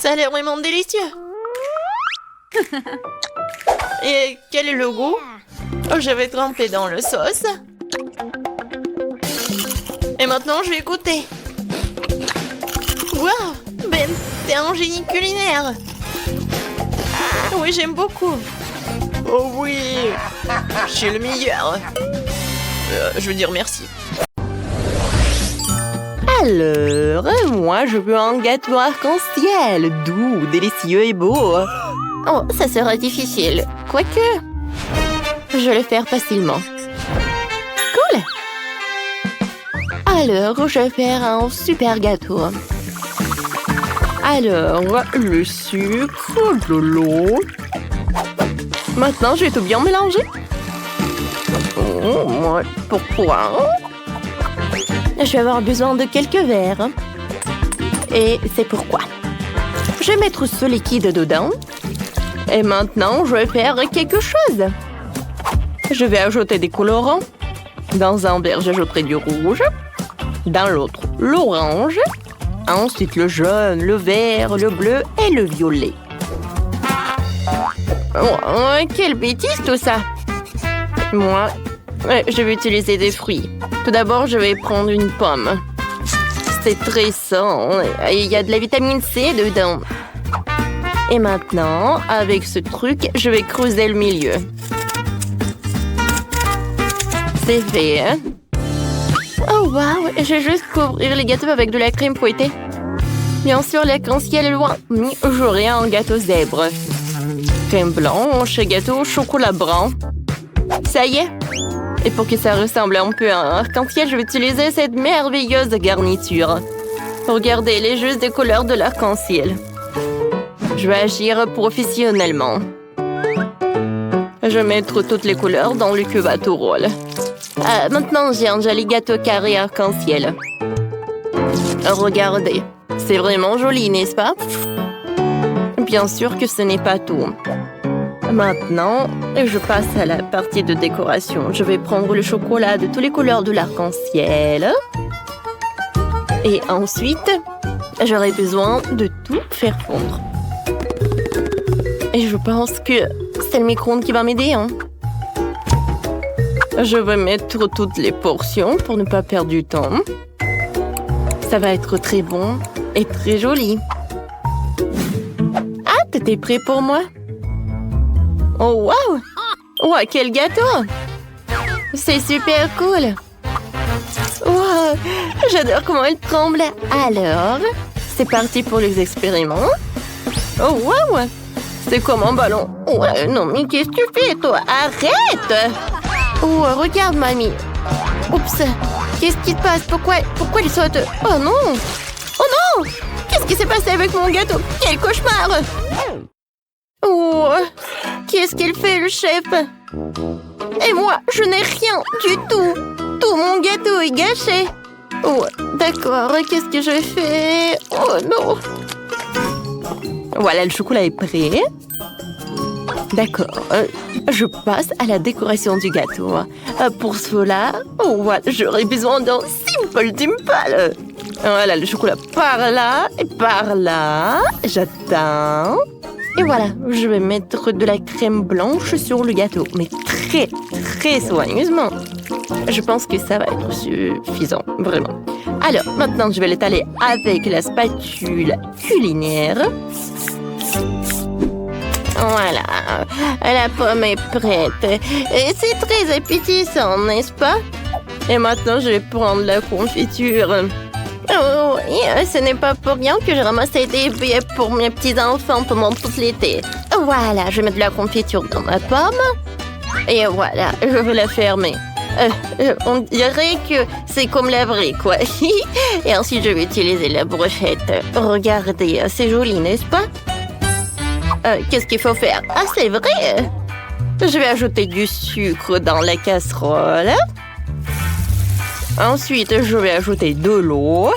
Ça a l'air vraiment délicieux. Et quel est le goût? Oh, je vais tremper dans le sauce. Et maintenant, je vais goûter. Waouh, Ben, t'es un génie culinaire. Oui, j'aime beaucoup. Oh oui, je suis le meilleur. Je veux dire merci. Alors, moi, je veux un gâteau arc-en-ciel, doux, délicieux et beau. Oh, ça sera difficile. Quoique, je vais le faire facilement. Cool. Alors, je vais faire un super gâteau. Alors, le sucre, de l'eau. Maintenant, je vais tout bien mélanger. Oh, pourquoi? Je vais avoir besoin de quelques verres. Et c'est pourquoi. Je vais mettre ce liquide dedans. Et maintenant, je vais faire quelque chose. Je vais ajouter des colorants. Dans un verre, j'ajouterai du rouge. Dans l'autre, l'orange. Ensuite, le jaune, le vert, le bleu et le violet. Oh, quelle bêtise tout ça! Moi, je vais utiliser des fruits. Tout d'abord, je vais prendre une pomme. C'est très sain. Il y a de la vitamine C dedans. Et maintenant, avec ce truc, je vais creuser le milieu. C'est fait, hein? Oh, waouh! Je vais juste couvrir les gâteaux avec de la crème fouettée. Bien sûr, l'arc-en-ciel est loin. J'aurai un gâteau zèbre. Crème blanche, gâteau au chocolat brun. Ça y est. Et pour que ça ressemble un peu à un arc-en-ciel, je vais utiliser cette merveilleuse garniture. Regardez, elle est juste des couleurs de l'arc-en-ciel. Je vais agir professionnellement. Je vais mettre toutes les couleurs dans le cube à tout rôle. Maintenant, j'ai un joli gâteau carré arc-en-ciel. Regardez, c'est vraiment joli, n'est-ce pas? Bien sûr que ce n'est pas tout. Maintenant, je passe à la partie de décoration. Je vais prendre le chocolat de toutes les couleurs de l'arc-en-ciel. Et ensuite, j'aurai besoin de tout faire fondre. Et je pense que c'est le micro-ondes qui va m'aider, hein? Je vais mettre toutes les portions pour ne pas perdre du temps. Ça va être très bon et très joli. Ah, t'étais prêt pour moi? Oh, waouh! Wow, quel gâteau! C'est super cool! Wow, j'adore comment elle tremble. Alors, c'est parti pour les expériments. Oh, waouh! C'est comme un ballon. Ouais, non, mais qu'est-ce que tu fais, toi? Arrête! Oh, regarde, mamie. Oups, qu'est-ce qui te passe? Pourquoi il saute? Oh non! Oh non! Qu'est-ce qui s'est passé avec mon gâteau? Quel cauchemar! Oh, qu'est-ce qu'il fait, le chef? Et moi, je n'ai rien du tout. Tout mon gâteau est gâché. Oh, d'accord, qu'est-ce que je fais? Oh non! Voilà, le chocolat est prêt. D'accord, je passe à la décoration du gâteau. Pour cela, voilà, j'aurai besoin d'un simple dimple. Voilà, le chocolat par là et par là. J'attends. Et voilà, je vais mettre de la crème blanche sur le gâteau, mais très, très soigneusement. Je pense que ça va être suffisant, vraiment. Alors, maintenant, je vais l'étaler avec la spatule culinaire. Voilà, la pomme est prête. Et c'est très appétissant, n'est-ce pas? Et maintenant, je vais prendre la confiture. Oh, oui, ce n'est pas pour rien que j'ai ramassé des billets pour mes petits-enfants pendant tout l'été. Voilà, je vais mettre de la confiture dans ma pomme. Et voilà, je vais la fermer. On dirait que c'est comme la vraie, quoi. Et ensuite, je vais utiliser la brochette. Regardez, c'est joli, n'est-ce pas? Qu'est-ce qu'il faut faire? Ah, c'est vrai! Je vais ajouter du sucre dans la casserole. Ensuite, je vais ajouter de l'eau.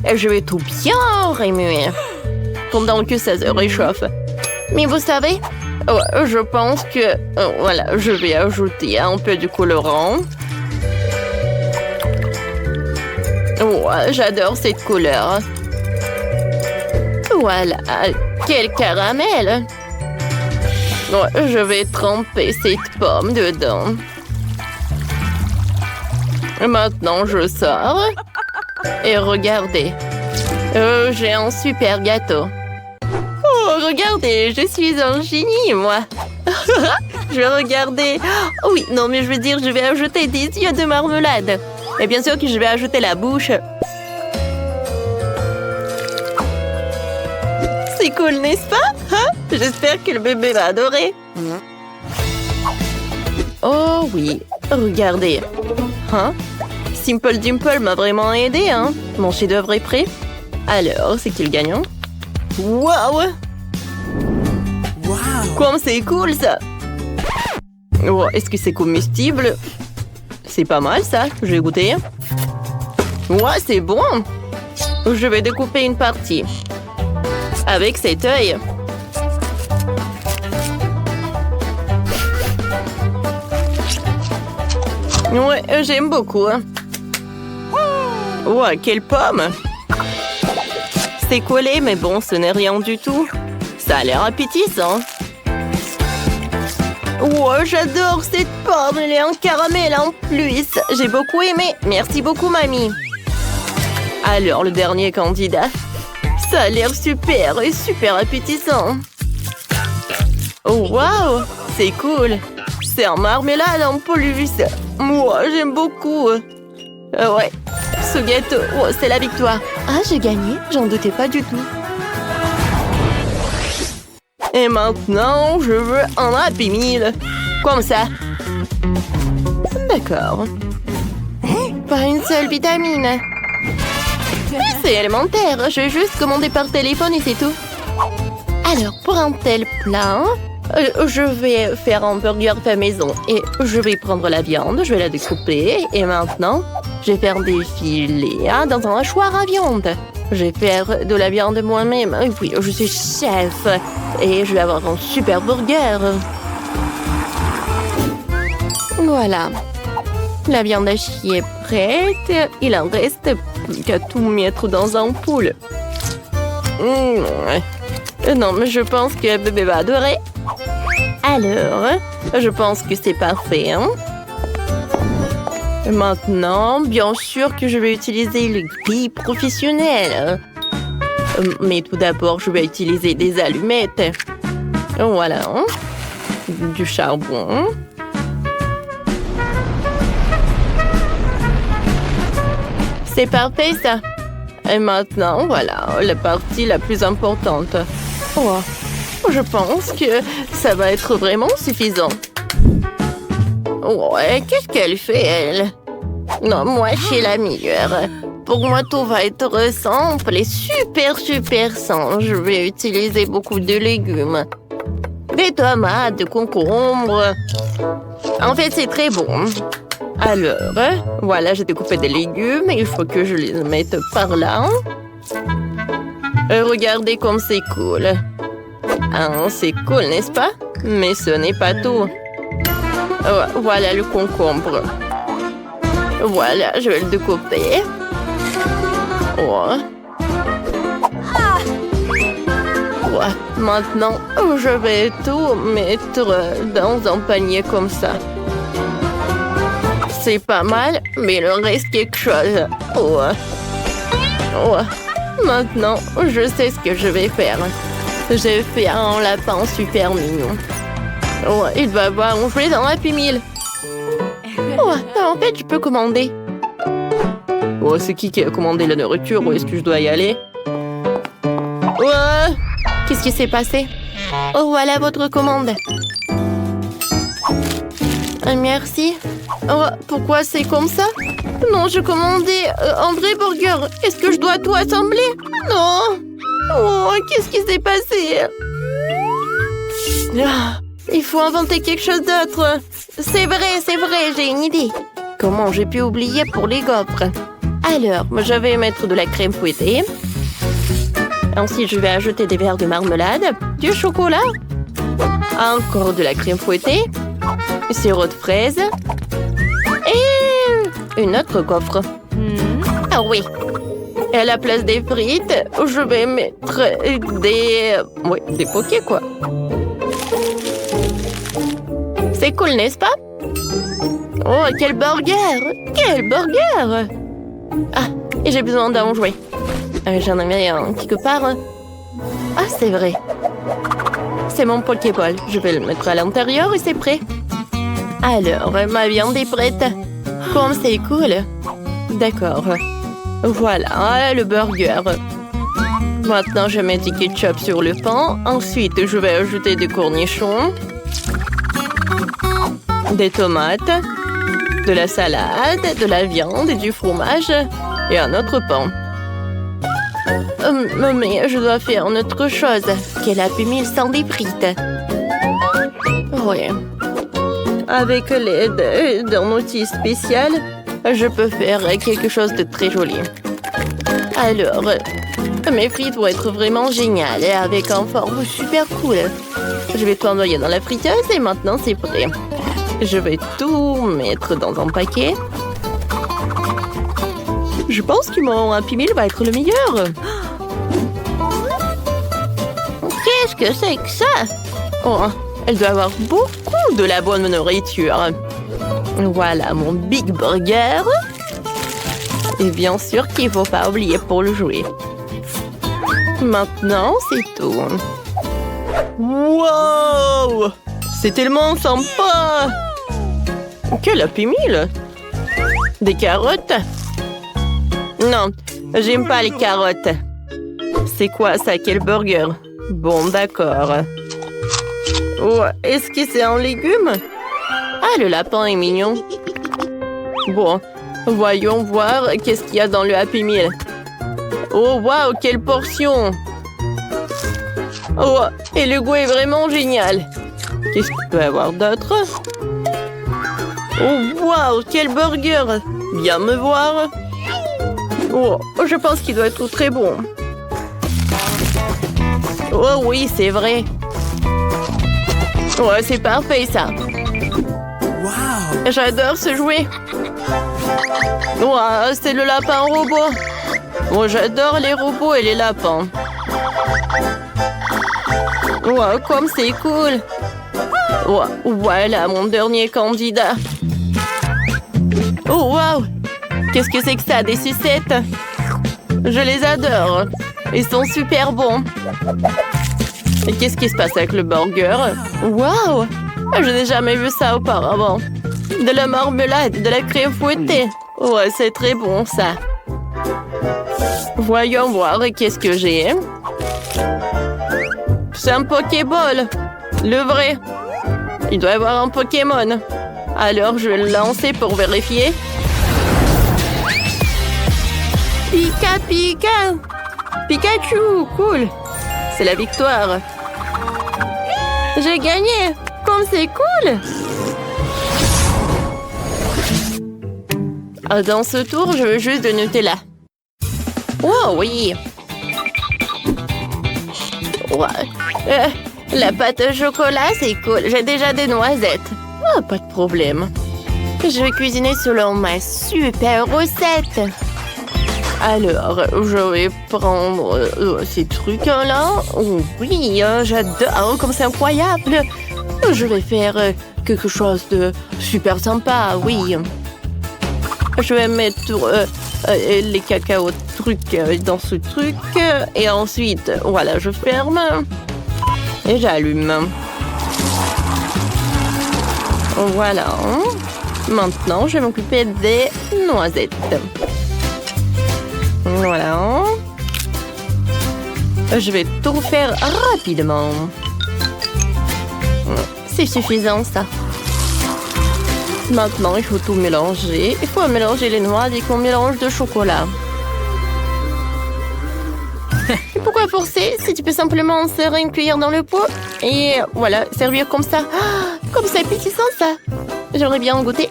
Et je vais tout bien remuer pendant que ça se réchauffe. Mais vous savez, je pense que... voilà, je vais ajouter un peu de colorant. J'adore cette couleur. Voilà, quel caramel! Je vais tremper cette pomme dedans. Maintenant, je sors. Et regardez, j'ai un super gâteau. Oh, regardez, je suis un génie, moi. Je vais regarder. Oh, oui, non, mais je veux dire, je vais ajouter des yeux de marmelade. Et bien sûr que je vais ajouter la bouche. C'est cool, n'est-ce pas? Hein? J'espère que le bébé va adorer. Oh oui, regardez. Hein? Simple Dimple m'a vraiment aidé, hein? Mon chef-d'œuvre est prêt. Alors, c'est qui le gagnant? Waouh! Comme c'est cool, ça! Oh, est-ce que c'est comestible? C'est pas mal, ça. Je vais goûter. Ouais, c'est bon. Je vais découper une partie. Avec cet œil. Ouais, j'aime beaucoup. Ouais, quelle pomme! C'est collé, mais bon, ce n'est rien du tout. Ça a l'air appétissant. Ouais, j'adore cette pomme. Elle est en caramel en plus. J'ai beaucoup aimé. Merci beaucoup, mamie. Alors, le dernier candidat. Ça a l'air super et super appétissant. Oh, waouh! C'est cool. C'est en marmelade en plus. Moi, j'aime beaucoup. Ouais, ce gâteau, oh, c'est la victoire. Ah, j'ai gagné, j'en doutais pas du tout. Et maintenant, je veux un Happy Meal. Comme ça. D'accord. Pas une seule vitamine. C'est élémentaire, je vais juste commander par téléphone et c'est tout. Alors, pour un tel plat, je vais faire un burger fait maison. Et je vais prendre la viande, je vais la découper. Et maintenant, je vais faire des filets dans un hachoir à viande. Je vais faire de la viande moi-même. Oui, je suis chef. Et je vais avoir un super burger. Voilà. La viande hachée est prête. Il en reste plus qu'à tout mettre dans un poule. Non, mais je pense que bébé va adorer. Alors, je pense que c'est parfait, hein? Maintenant, bien sûr que je vais utiliser le grille professionnel. Mais tout d'abord, je vais utiliser des allumettes. Voilà. Du charbon. C'est parfait, ça. Et maintenant, voilà, la partie la plus importante. Oh, je pense que ça va être vraiment suffisant. Ouais, qu'est-ce qu'elle fait, elle? Non, moi, je suis la meilleure. Pour moi, tout va être simple et super sain. Je vais utiliser beaucoup de légumes. Des tomates, des concombres. En fait, c'est très bon. Alors, voilà, j'ai découpé des légumes. Il faut que je les mette par là. Regardez comme c'est cool. Ah, c'est cool, n'est-ce pas? Mais ce n'est pas tout. Voilà le concombre. Voilà, je vais le découper. Oh. Maintenant, je vais tout mettre dans un panier comme ça. C'est pas mal, mais il reste quelque chose. Maintenant, je sais ce que je vais faire. J'ai fait un lapin super mignon. Il va avoir un jouet dans Happy Meal. En fait, je peux commander. C'est qui a commandé la nourriture? Où est-ce que je dois y aller? Qu'est-ce qui s'est passé? Voilà votre commande. Merci. Pourquoi c'est comme ça? Non, je commandais un vrai burger. Est-ce que je dois tout assembler? Non. Qu'est-ce qui s'est passé? Il faut inventer quelque chose d'autre. C'est vrai, j'ai une idée. Comment j'ai pu oublier pour les gaufres? Alors, je vais mettre de la crème fouettée. Ensuite, je vais ajouter des verres de marmelade, du chocolat, encore de la crème fouettée, sirop de fraise et une autre gaufre. Ah oui. Et à la place des frites, je vais mettre des pokés, quoi. C'est cool, n'est-ce pas? Quel burger! Quel burger! Et j'ai besoin d'un jouet. J'en avais un quelque part. C'est vrai. C'est mon Pokéball. Je vais le mettre à l'intérieur et c'est prêt. Alors, ma viande est prête. Comme c'est cool. D'accord. Voilà, le burger. Maintenant, je mets du ketchup sur le pain. Ensuite, je vais ajouter des cornichons, des tomates, de la salade, de la viande et du fromage et un autre pain. Mais je dois faire une autre chose. Quel Happy Meal sans des frites? Oui. Avec l'aide d'un outil spécial, je peux faire quelque chose de très joli. Alors, mes frites vont être vraiment géniales avec un forme super cool. Je vais tout envoyer dans la friteuse et maintenant c'est prêt. Je vais tout mettre dans un paquet. Je pense que mon Happy Meal va être le meilleur. Qu'est-ce que c'est que ça? Elle doit avoir beaucoup de la bonne nourriture. Voilà mon Big Burger. Et bien sûr qu'il ne faut pas oublier pour le jouer. Maintenant, c'est tout. Wow! C'est tellement sympa! Quel Happy Meal! Des carottes? Non, j'aime pas les carottes. C'est quoi ça? Quel burger? Bon, d'accord. Est-ce que c'est un légume? Le lapin est mignon. Bon, voyons voir qu'est-ce qu'il y a dans le Happy Meal. Waouh, quelle portion! Et le goût est vraiment génial. Qu'est-ce qu'il peut y avoir d'autre? Waouh, quel burger! Viens me voir. Je pense qu'il doit être très bon. Oui, c'est vrai. C'est parfait, ça. Wow. J'adore ce jouet. C'est le lapin robot. J'adore les robots et les lapins. Comme c'est cool. Voilà mon dernier candidat. Wow. Qu'est-ce que c'est que ça? Des sucettes? Je les adore. Ils sont super bons. Et qu'est-ce qui se passe avec le burger? Wow! Je n'ai jamais vu ça auparavant. De la marmelade, de la crème fouettée. C'est très bon, ça. Voyons voir qu'est-ce que j'ai. C'est un Pokéball. Le vrai. Il doit y avoir un Pokémon. Alors, je vais le lancer pour vérifier. Pika, Pika! Pikachu! Cool! C'est la victoire. J'ai gagné! Comme c'est cool! Dans ce tour, je veux juste de Nutella. Oui! La pâte au chocolat, c'est cool. J'ai déjà des noisettes. Pas de problème. Je vais cuisiner selon ma super recette. Alors, je vais prendre ces trucs-là. Oh, oui, j'adore, comme c'est incroyable. Je vais faire quelque chose de super sympa, oui. Je vais mettre les cacao trucs dans ce truc. Et ensuite, voilà, je ferme. Et j'allume. Voilà. Maintenant, je vais m'occuper des noisettes. Voilà. Je vais tout faire rapidement. C'est suffisant, ça. Maintenant, il faut tout mélanger. Il faut mélanger les noix dès qu'on mélange de chocolat. Pourquoi forcer si tu peux simplement insérer une cuillère dans le pot et voilà, servir comme ça. Ah, comme c'est appétissant, ça. J'aimerais bien en goûter.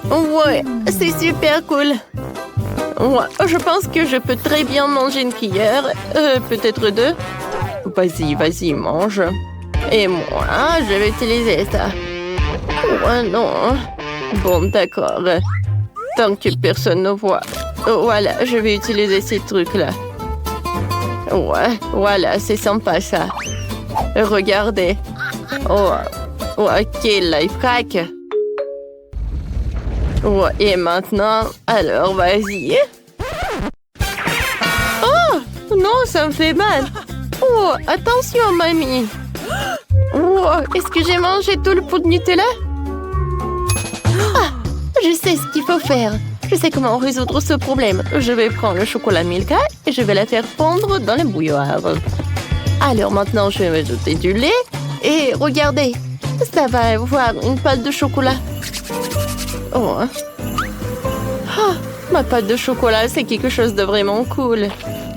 Ouais, c'est super cool. Ouais, je pense que je peux très bien manger une cuillère. Peut-être deux. Vas-y, mange. Et moi, je vais utiliser ça. Ouais, non. Bon, d'accord. Tant que personne ne voit. Voilà, je vais utiliser ces trucs-là. Ouais, voilà, c'est sympa, ça. Regardez. Oh, quel life hack. Ouais, et maintenant, alors, vas-y. Oh, non, ça me fait mal. Oh, attention, mamie. Oh, est-ce que j'ai mangé tout le pot de Nutella? Ah, je sais ce qu'il faut faire. Je sais comment résoudre ce problème. Je vais prendre le chocolat Milka et je vais la faire fondre dans le bouilloire. Alors maintenant, je vais ajouter du lait. Et regardez, ça va avoir une pâte de chocolat. Oh. Ah, ma pâte de chocolat, c'est quelque chose de vraiment cool.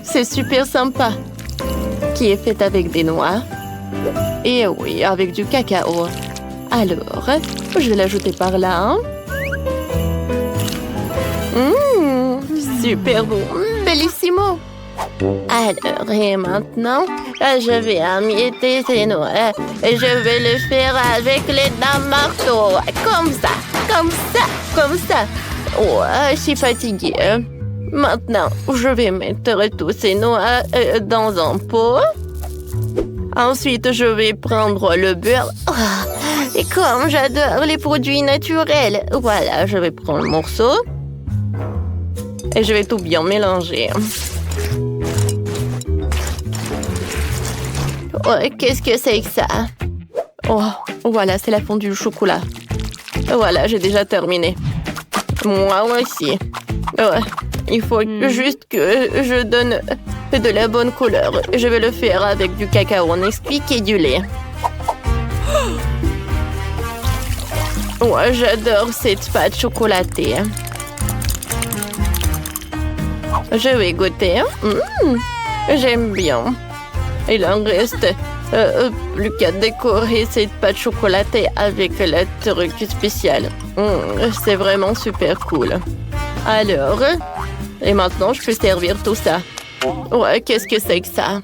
C'est super sympa. Qui est faite avec des noix. Et oui, avec du cacao. Alors, je vais l'ajouter par là. Super bon. Bellissimo. Alors, et maintenant, je vais emietter ces noix. Et je vais le faire avec les dents marteau. Comme ça, comme ça, comme ça. Oh, je suis fatiguée. Maintenant, je vais mettre tous ces noix dans un pot. Ensuite, je vais prendre le beurre. Oh, et comme j'adore les produits naturels. Voilà, je vais prendre le morceau. Et je vais tout bien mélanger. Oh, qu'est-ce que c'est que ça? Oh, voilà, c'est la fondue au chocolat. Voilà, j'ai déjà terminé. Moi aussi. Ouais, il faut juste que je donne de la bonne couleur. Je vais le faire avec du cacao Nesquik et du lait. Ouais, j'adore cette pâte chocolatée. Je vais goûter. J'aime bien. Il en reste plus qu'à décorer cette pâte chocolatée avec le truc spécial. C'est vraiment super cool. Alors, et maintenant, je peux servir tout ça. Ouais, qu'est-ce que c'est que ça?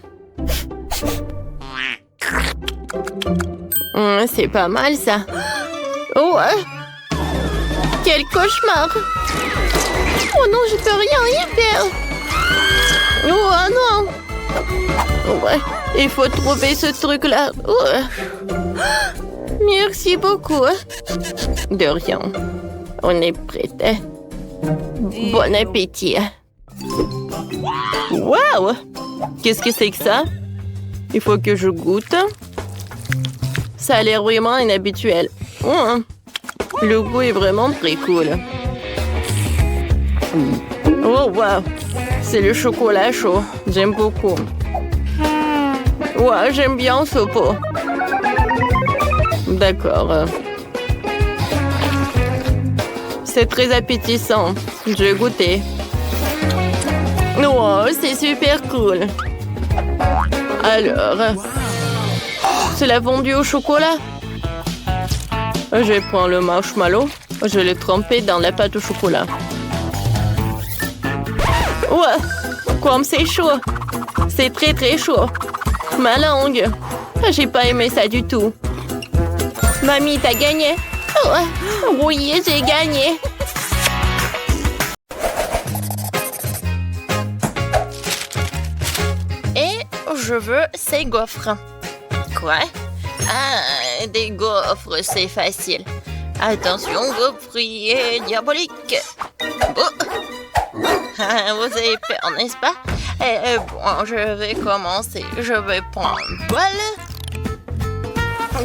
C'est pas mal, ça. Ouais. Quel cauchemar! Oh non, je peux rien y faire! Oh non! Ouais, il faut trouver ce truc-là. Ouais. Merci beaucoup. De rien. On est prêt. Bon appétit. Wow! Qu'est-ce que c'est que ça? Il faut que je goûte. Ça a l'air vraiment inhabituel. Le goût est vraiment très cool. Oh, wow! C'est le chocolat chaud. J'aime beaucoup. Ouais, j'aime bien ce pot. D'accord. C'est très appétissant. Je vais goûter. Oh, c'est super cool. Alors, c'est la fondue au chocolat. Je vais prendre le marshmallow. Je vais le tremper dans la pâte au chocolat. Ouais, comme c'est chaud. C'est très très chaud. Ma langue. J'ai pas aimé ça du tout. Mamie, t'as gagné? Oh, oui, j'ai gagné. Je veux ces gaufres. Quoi? Ah, des gaufres, c'est facile. Attention, gaufrier diabolique. Oh. Ah, vous avez peur, n'est-ce pas? Bon, je vais commencer. Je vais prendre un bol,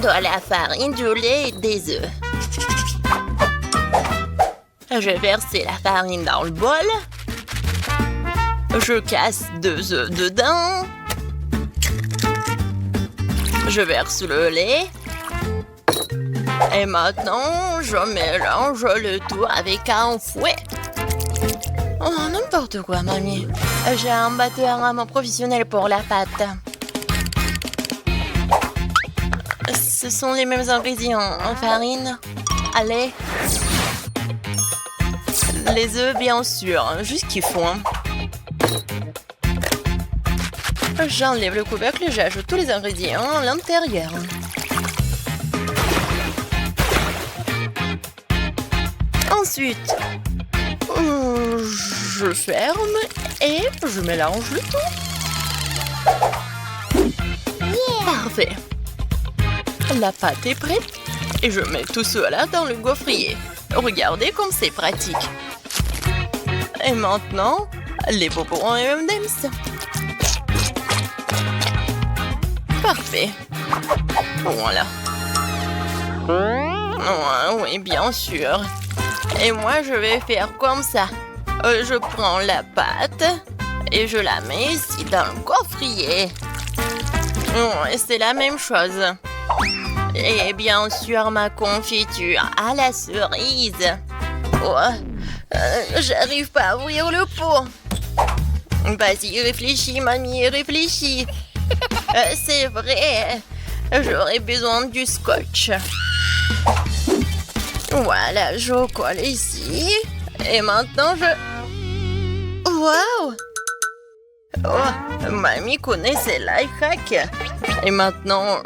de la farine, du lait et des œufs. Je vais verser la farine dans le bol. Je casse 2 œufs dedans. Je verse le lait. Et maintenant, je mélange le tout avec un fouet. Oh, n'importe quoi, mamie. J'ai un batteur vraiment professionnel pour la pâte. Ce sont les mêmes ingrédients. Farine, lait, les œufs, bien sûr. Juste qu'il faut. J'enlève le couvercle et j'ajoute tous les ingrédients à l'intérieur. Ensuite, je ferme et je mélange le tout. Parfait. La pâte est prête et je mets tout cela dans le gaufrier. Regardez comme c'est pratique. Et maintenant, les bonbons et M&M's. Parfait. Voilà. Oui, bien sûr. Et moi, je vais faire comme ça. Je prends la pâte et je la mets ici dans le gaufrier. C'est la même chose. Et bien sûr, ma confiture à la cerise. J'arrive pas à ouvrir le pot. Vas-y, réfléchis, mamie, réfléchis. C'est vrai, j'aurais besoin du scotch. Voilà, je colle ici. Et maintenant, Waouh! Oh, mamie connaît ses life hacks. Et maintenant,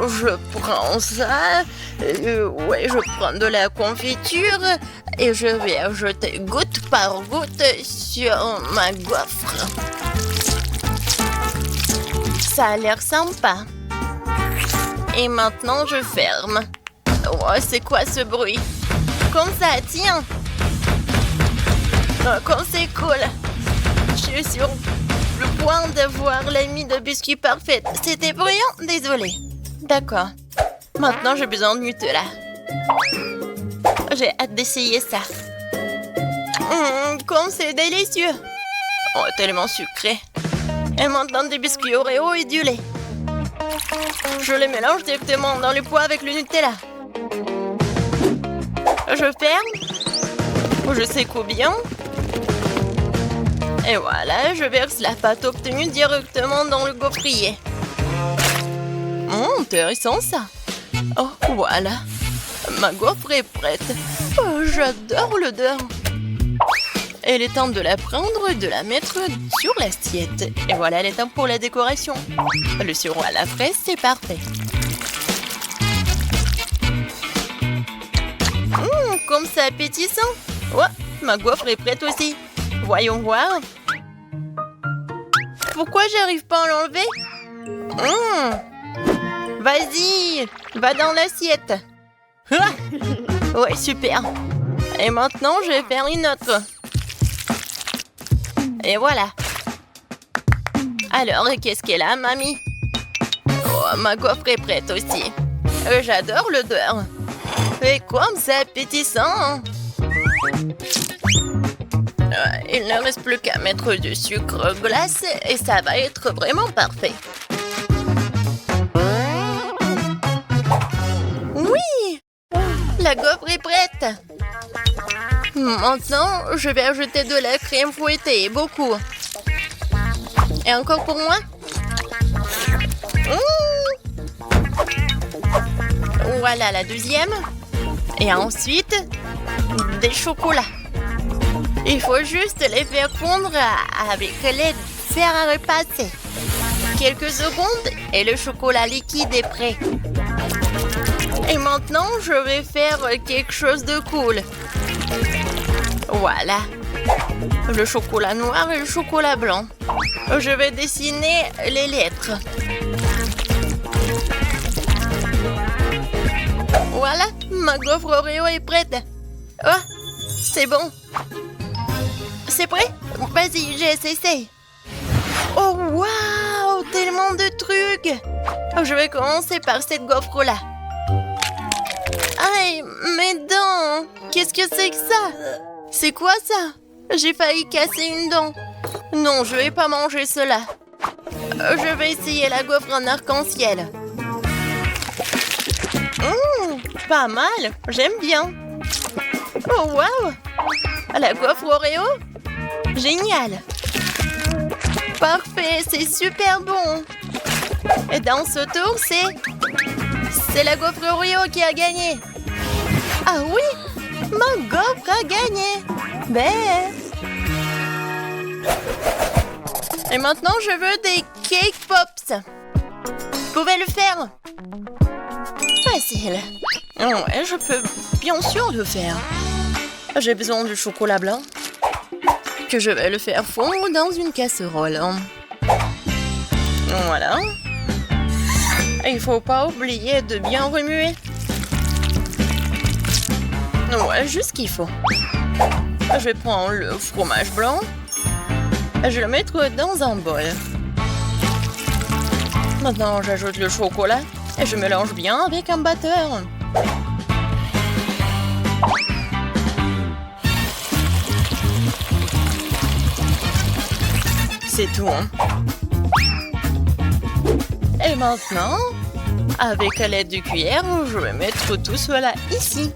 je prends ça. Ouais, je prends de la confiture et je vais ajouter goutte par goutte sur ma gaufre. Ça a l'air sympa. Et maintenant, je ferme. Oh, c'est quoi ce bruit? Comme ça, tiens. Oh, comme c'est cool. Je suis sur le point d'avoir l'ami de biscuit parfaite. C'était bruyant? Désolée. D'accord. Maintenant, j'ai besoin de Nutella. J'ai hâte d'essayer ça. Comme c'est délicieux. Oh, tellement sucré. Et maintenant, des biscuits Oreo et du lait. Je les mélange directement dans le pot avec le Nutella. Je ferme. Je secoue bien. Et voilà, je verse la pâte obtenue directement dans le gaufrier. Intéressant ça. Oh, voilà. Ma gaufre est prête. Oh, j'adore l'odeur. Il est temps de la prendre et de la mettre sur l'assiette. Et voilà, elle est temps pour la décoration. Le sirop à la fraise, c'est parfait. Comme c'est appétissant. Ouais, ma gaufre est prête aussi. Voyons voir. Pourquoi j'arrive pas à l'enlever? Vas-y, va dans l'assiette. Ouais, super. Et maintenant, je vais faire une autre. Et voilà. Alors, qu'est-ce qu'elle a, mamie? Oh, ma gaufre est prête aussi. J'adore l'odeur. Et comme c'est appétissant. Il ne reste plus qu'à mettre du sucre glace et ça va être vraiment parfait. Oui! La gaufre est prête. Maintenant, je vais ajouter de la crème fouettée, beaucoup. Et encore pour moi? Voilà la deuxième. Et ensuite, des chocolats. Il faut juste les faire fondre avec l'aide de fer à repasser. Quelques secondes et le chocolat liquide est prêt. Et maintenant, je vais faire quelque chose de cool. Voilà. Le chocolat noir et le chocolat blanc. Je vais dessiner les lettres. Voilà, ma gaufre Oreo est prête. Oh, c'est bon. C'est prêt? Vas-y, j'essaie. Oh, waouh, tellement de trucs. Je vais commencer par cette gaufre-là. Aïe, mes dents. Qu'est-ce que c'est que ça? C'est quoi ça? J'ai failli casser une dent. Non, je vais pas manger cela. Je vais essayer la gaufre en arc-en-ciel. Pas mal, j'aime bien. Oh, waouh! La gaufre Oreo? Génial! Parfait, c'est super bon. Et dans ce tour, c'est la gaufre Oreo qui a gagné. Ah oui, ma gaufre a gagné. Ben. Et maintenant, je veux des cake pops. Vous pouvez le faire? Facile. Ouais, je peux bien sûr le faire. J'ai besoin du chocolat blanc que je vais le faire fondre dans une casserole. Voilà. Il faut pas oublier de bien remuer. Ouais, juste ce qu'il faut. Je vais prendre le fromage blanc. Je vais le mettre dans un bol. Maintenant, j'ajoute le chocolat et je mélange bien avec un batteur. C'est tout, hein? Et maintenant, avec l'aide du cuillère, je vais mettre tout cela ici,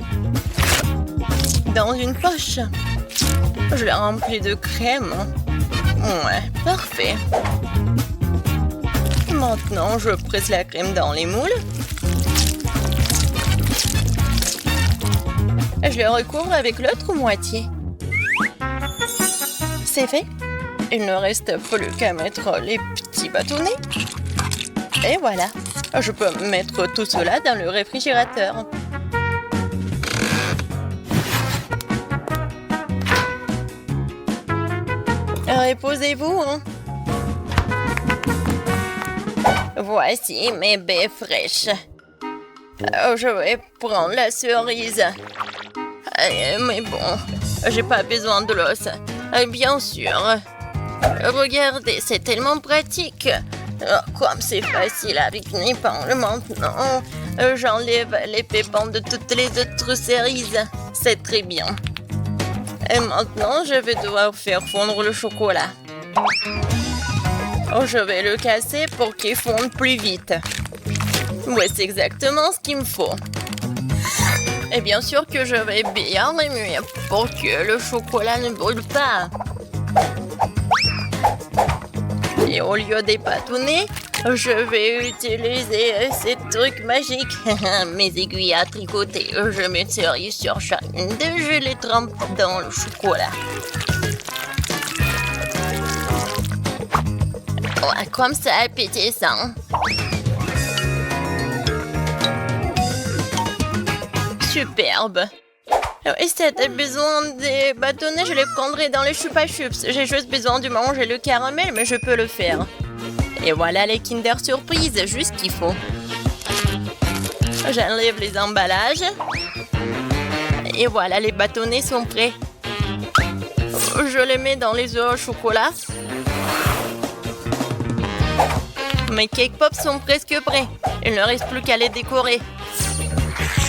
dans une poche. Je l'ai rempli de crème. Ouais, parfait. Maintenant, je presse la crème dans les moules. Je le recouvre avec l'autre moitié. C'est fait. Il ne reste plus qu'à mettre les petits bâtonnets. Et voilà. Je peux mettre tout cela dans le réfrigérateur. Reposez-vous, hein. Voici mes baies fraîches. Je vais prendre la cerise. Mais bon, j'ai pas besoin de l'os. Bien sûr. Regardez, c'est tellement pratique. Comme c'est facile avec mes épingles maintenant. J'enlève les pépins de toutes les autres cerises. C'est très bien. Et maintenant, je vais devoir faire fondre le chocolat. Je vais le casser pour qu'il fonde plus vite. Ouais, c'est exactement ce qu'il me faut. Et bien sûr que je vais bien remuer pour que le chocolat ne brûle pas. Et au lieu des bâtonnets, je vais utiliser ces trucs magiques. Mes aiguilles à tricoter. Je mets une cerise sur chacune d'eux. Je les trempe dans le chocolat. Ouais, comme ça, appétissant. Superbe. Et si t'as besoin des bâtonnets, je les prendrai dans les Chupa Chups. J'ai juste besoin de manger le caramel, mais je peux le faire. Et voilà les Kinder Surprise, juste ce qu'il faut. J'enlève les emballages. Et voilà, les bâtonnets sont prêts. Je les mets dans les œufs au chocolat. Mes cake pops sont presque prêts. Il ne reste plus qu'à les décorer.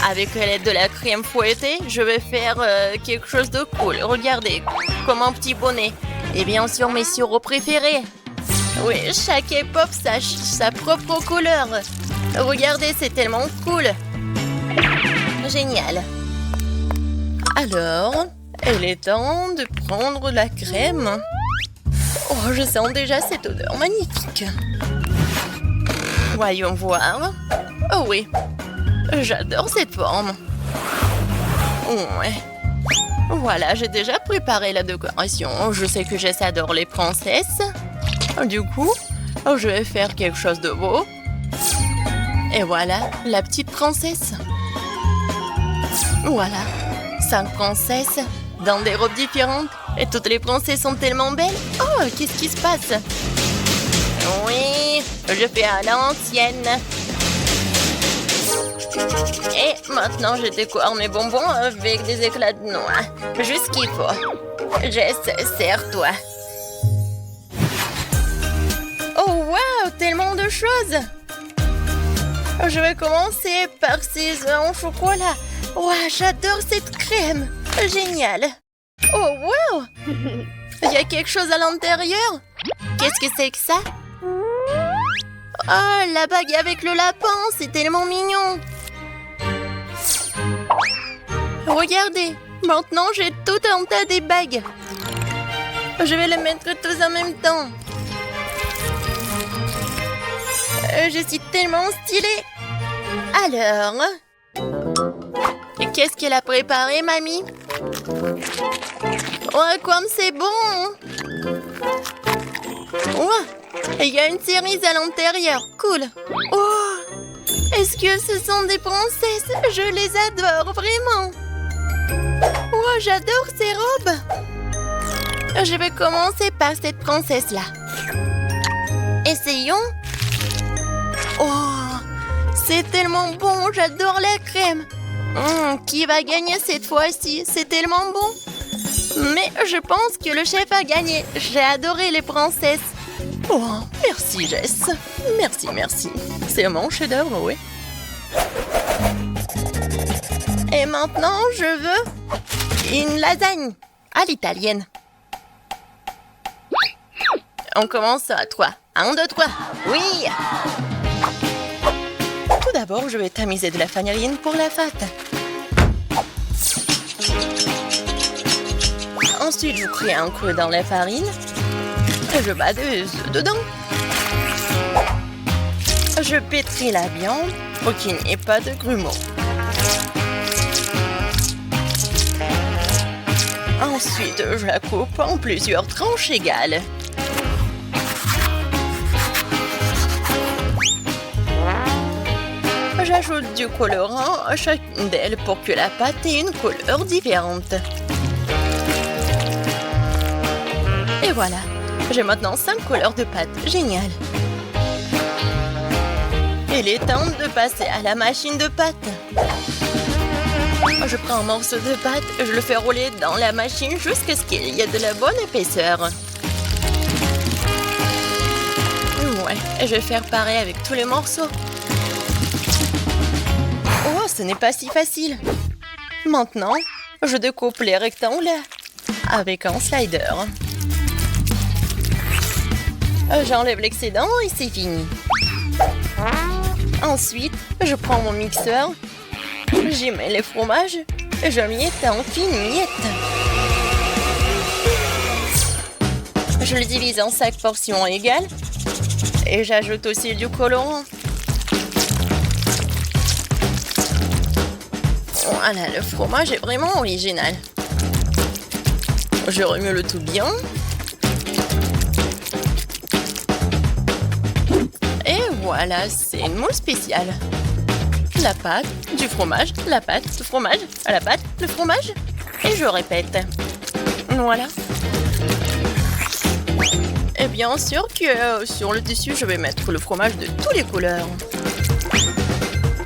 Avec l'aide de la crème fouettée, je vais faire quelque chose de cool. Regardez, comme un petit bonnet. Et bien sûr, mes sirops préférés. Oui, chaque cake pop a sa propre couleur. Regardez, c'est tellement cool. Génial. Alors, il est temps de prendre la crème. Oh, je sens déjà cette odeur magnifique. Voyons voir. Oh oui, j'adore cette forme. Ouais. Voilà, j'ai déjà préparé la décoration. Je sais que Jess adore les princesses. Du coup, je vais faire quelque chose de beau. Et voilà, la petite princesse. Voilà, 5 princesses dans des robes différentes. Et toutes les princesses sont tellement belles. Oh, qu'est-ce qui se passe? Oui, je fais à l'ancienne. Et maintenant, je décore mes bonbons avec des éclats de noix. Juste ce qu'il faut. Jess, serre-toi. Oh, wow, tellement de choses. Je vais commencer par ces œufs en chocolat. Wow, j'adore cette crème. Génial. Oh, wow. Il y a quelque chose à l'intérieur. Qu'est-ce que c'est que ça? Oh, la bague avec le lapin, c'est tellement mignon. Regardez, maintenant j'ai tout un tas de bagues. Je vais les mettre tous en même temps. Je suis tellement stylée. Alors, qu'est-ce qu'elle a préparé, mamie? Oh, comme c'est bon! Oh, il y a une cerise à l'intérieur. Cool. Oh, est-ce que ce sont des princesses? Je les adore, vraiment. Oh, j'adore ces robes. Je vais commencer par cette princesse-là. Essayons. Oh, c'est tellement bon. J'adore la crème. Qui va gagner cette fois-ci? C'est tellement bon. Mais je pense que le chef a gagné. J'ai adoré les princesses. Oh, merci Jess. Merci, merci. C'est mon chef-d'œuvre, oui. Et maintenant, je veux une lasagne à l'italienne. On commence à 3. 1, 2, 3. Oui! Tout d'abord, je vais tamiser de la farine pour la pâte. Ensuite, je crée un creux dans la farine. Et je bats des œufs dedans. Je pétris la viande pour qu'il n'y ait pas de grumeaux. Ensuite, je la coupe en plusieurs tranches égales. J'ajoute du colorant à chacune d'elles pour que la pâte ait une couleur différente. Et voilà, j'ai maintenant 5 couleurs de pâte. Génial! Il est temps de passer à la machine de pâte. Je prends un morceau de pâte et je le fais rouler dans la machine jusqu'à ce qu'il y ait de la bonne épaisseur. Ouais, et je vais faire pareil avec tous les morceaux. Oh, ce n'est pas si facile. Maintenant, je découpe les rectangles avec un slider. J'enlève l'excédent et c'est fini. Ensuite, je prends mon mixeur, j'y mets les fromages et je miette en fines miettes. Je le divise en 5 portions égales et j'ajoute aussi du colorant. Voilà, le fromage est vraiment original. Je remue le tout bien. Et voilà, c'est une moule spéciale. La pâte, du fromage, la pâte, le fromage, la pâte, le fromage. Et je répète. Voilà. Et bien sûr que sur le dessus, je vais mettre le fromage de toutes les couleurs.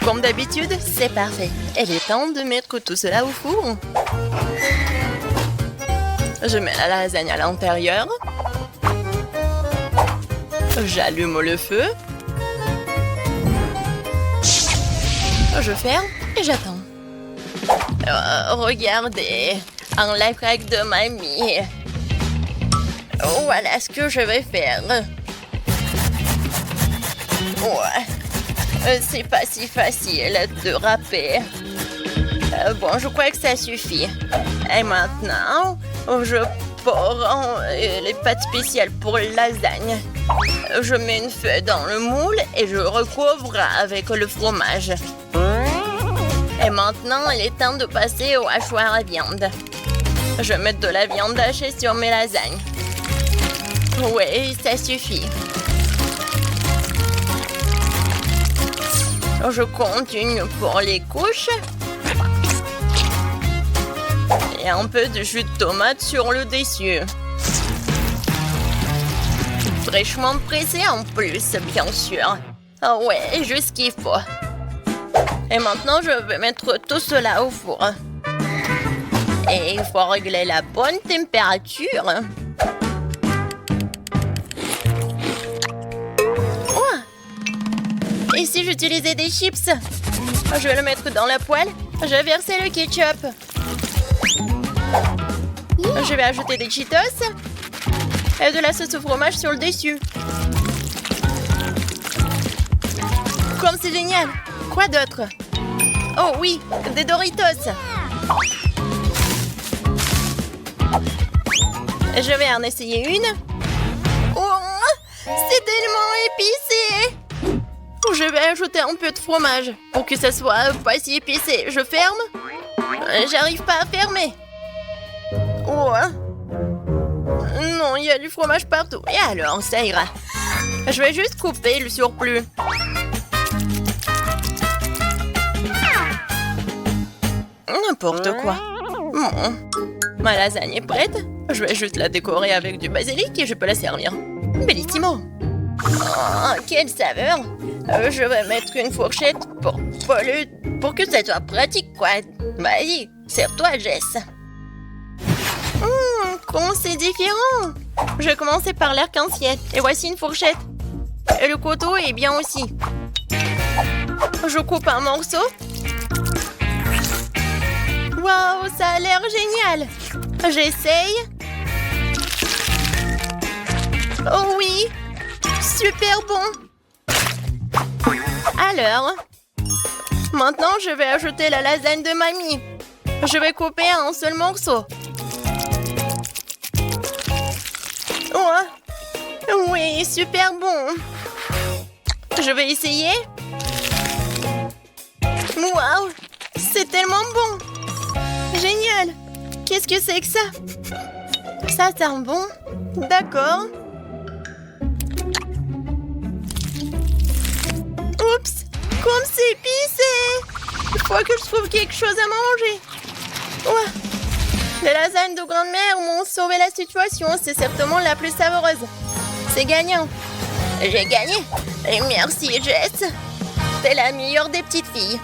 Comme d'habitude, c'est parfait. Il est temps de mettre tout cela au four. Je mets la lasagne à l'intérieur. J'allume le feu. Je ferme et j'attends. Regardez, un life hack de mamie. Voilà ce que je vais faire. Ouais, c'est pas si facile de râper. Bon, je crois que ça suffit. Et maintenant, je prends les pâtes spéciales pour lasagne. Je mets une feuille dans le moule et je recouvre avec le fromage. Et maintenant, il est temps de passer au hachoir à viande. Je mets de la viande hachée sur mes lasagnes. Oui, ça suffit. Je continue pour les couches. Et un peu de jus de tomate sur le dessus. Fraîchement pressé en plus, bien sûr. Ah ouais, juste ce qu'il faut. Et maintenant, je vais mettre tout cela au four. Et il faut régler la bonne température. Oh! Et si j'utilisais des chips? Je vais le mettre dans la poêle. Je vais verser le ketchup. Je vais ajouter des Cheetos. Et de la sauce au fromage sur le dessus. Comme c'est génial! Quoi d'autre? Oh oui, des Doritos! Je vais en essayer une. Oh, c'est tellement épicé! Je vais ajouter un peu de fromage pour que ça soit pas si épicé. Je ferme? J'arrive pas à fermer. Oh. Non, il y a du fromage partout. Et alors, ça ira. Je vais juste couper le surplus. N'importe quoi. Ma lasagne est prête. Je vais juste la décorer avec du basilic et je peux la servir. Bellissimo. Oh, quelle saveur. Je vais mettre une fourchette pour que ça soit pratique, quoi. Vas-y, sers-toi, Jess. Comment c'est différent. Je vais commencer par l'arc-en-ciel. Et voici une fourchette. Et le couteau est bien aussi. Je coupe un morceau. Waouh, ça a l'air génial. J'essaye. Oh oui, super bon. Alors, maintenant je vais ajouter la lasagne de mamie. Je vais couper un seul morceau. Oh, oui, super bon. Je vais essayer. Waouh, c'est tellement bon. Génial. Qu'est-ce que c'est que ça? Ça sent bon. D'accord. Oups, comme c'est épicé. Il faut que je trouve quelque chose à manger. Ouais. Les lasagnes de grand-mère m'ont sauvé la situation. C'est certainement la plus savoureuse. C'est gagnant. J'ai gagné. Et merci, Jess. T'es la meilleure des petites filles.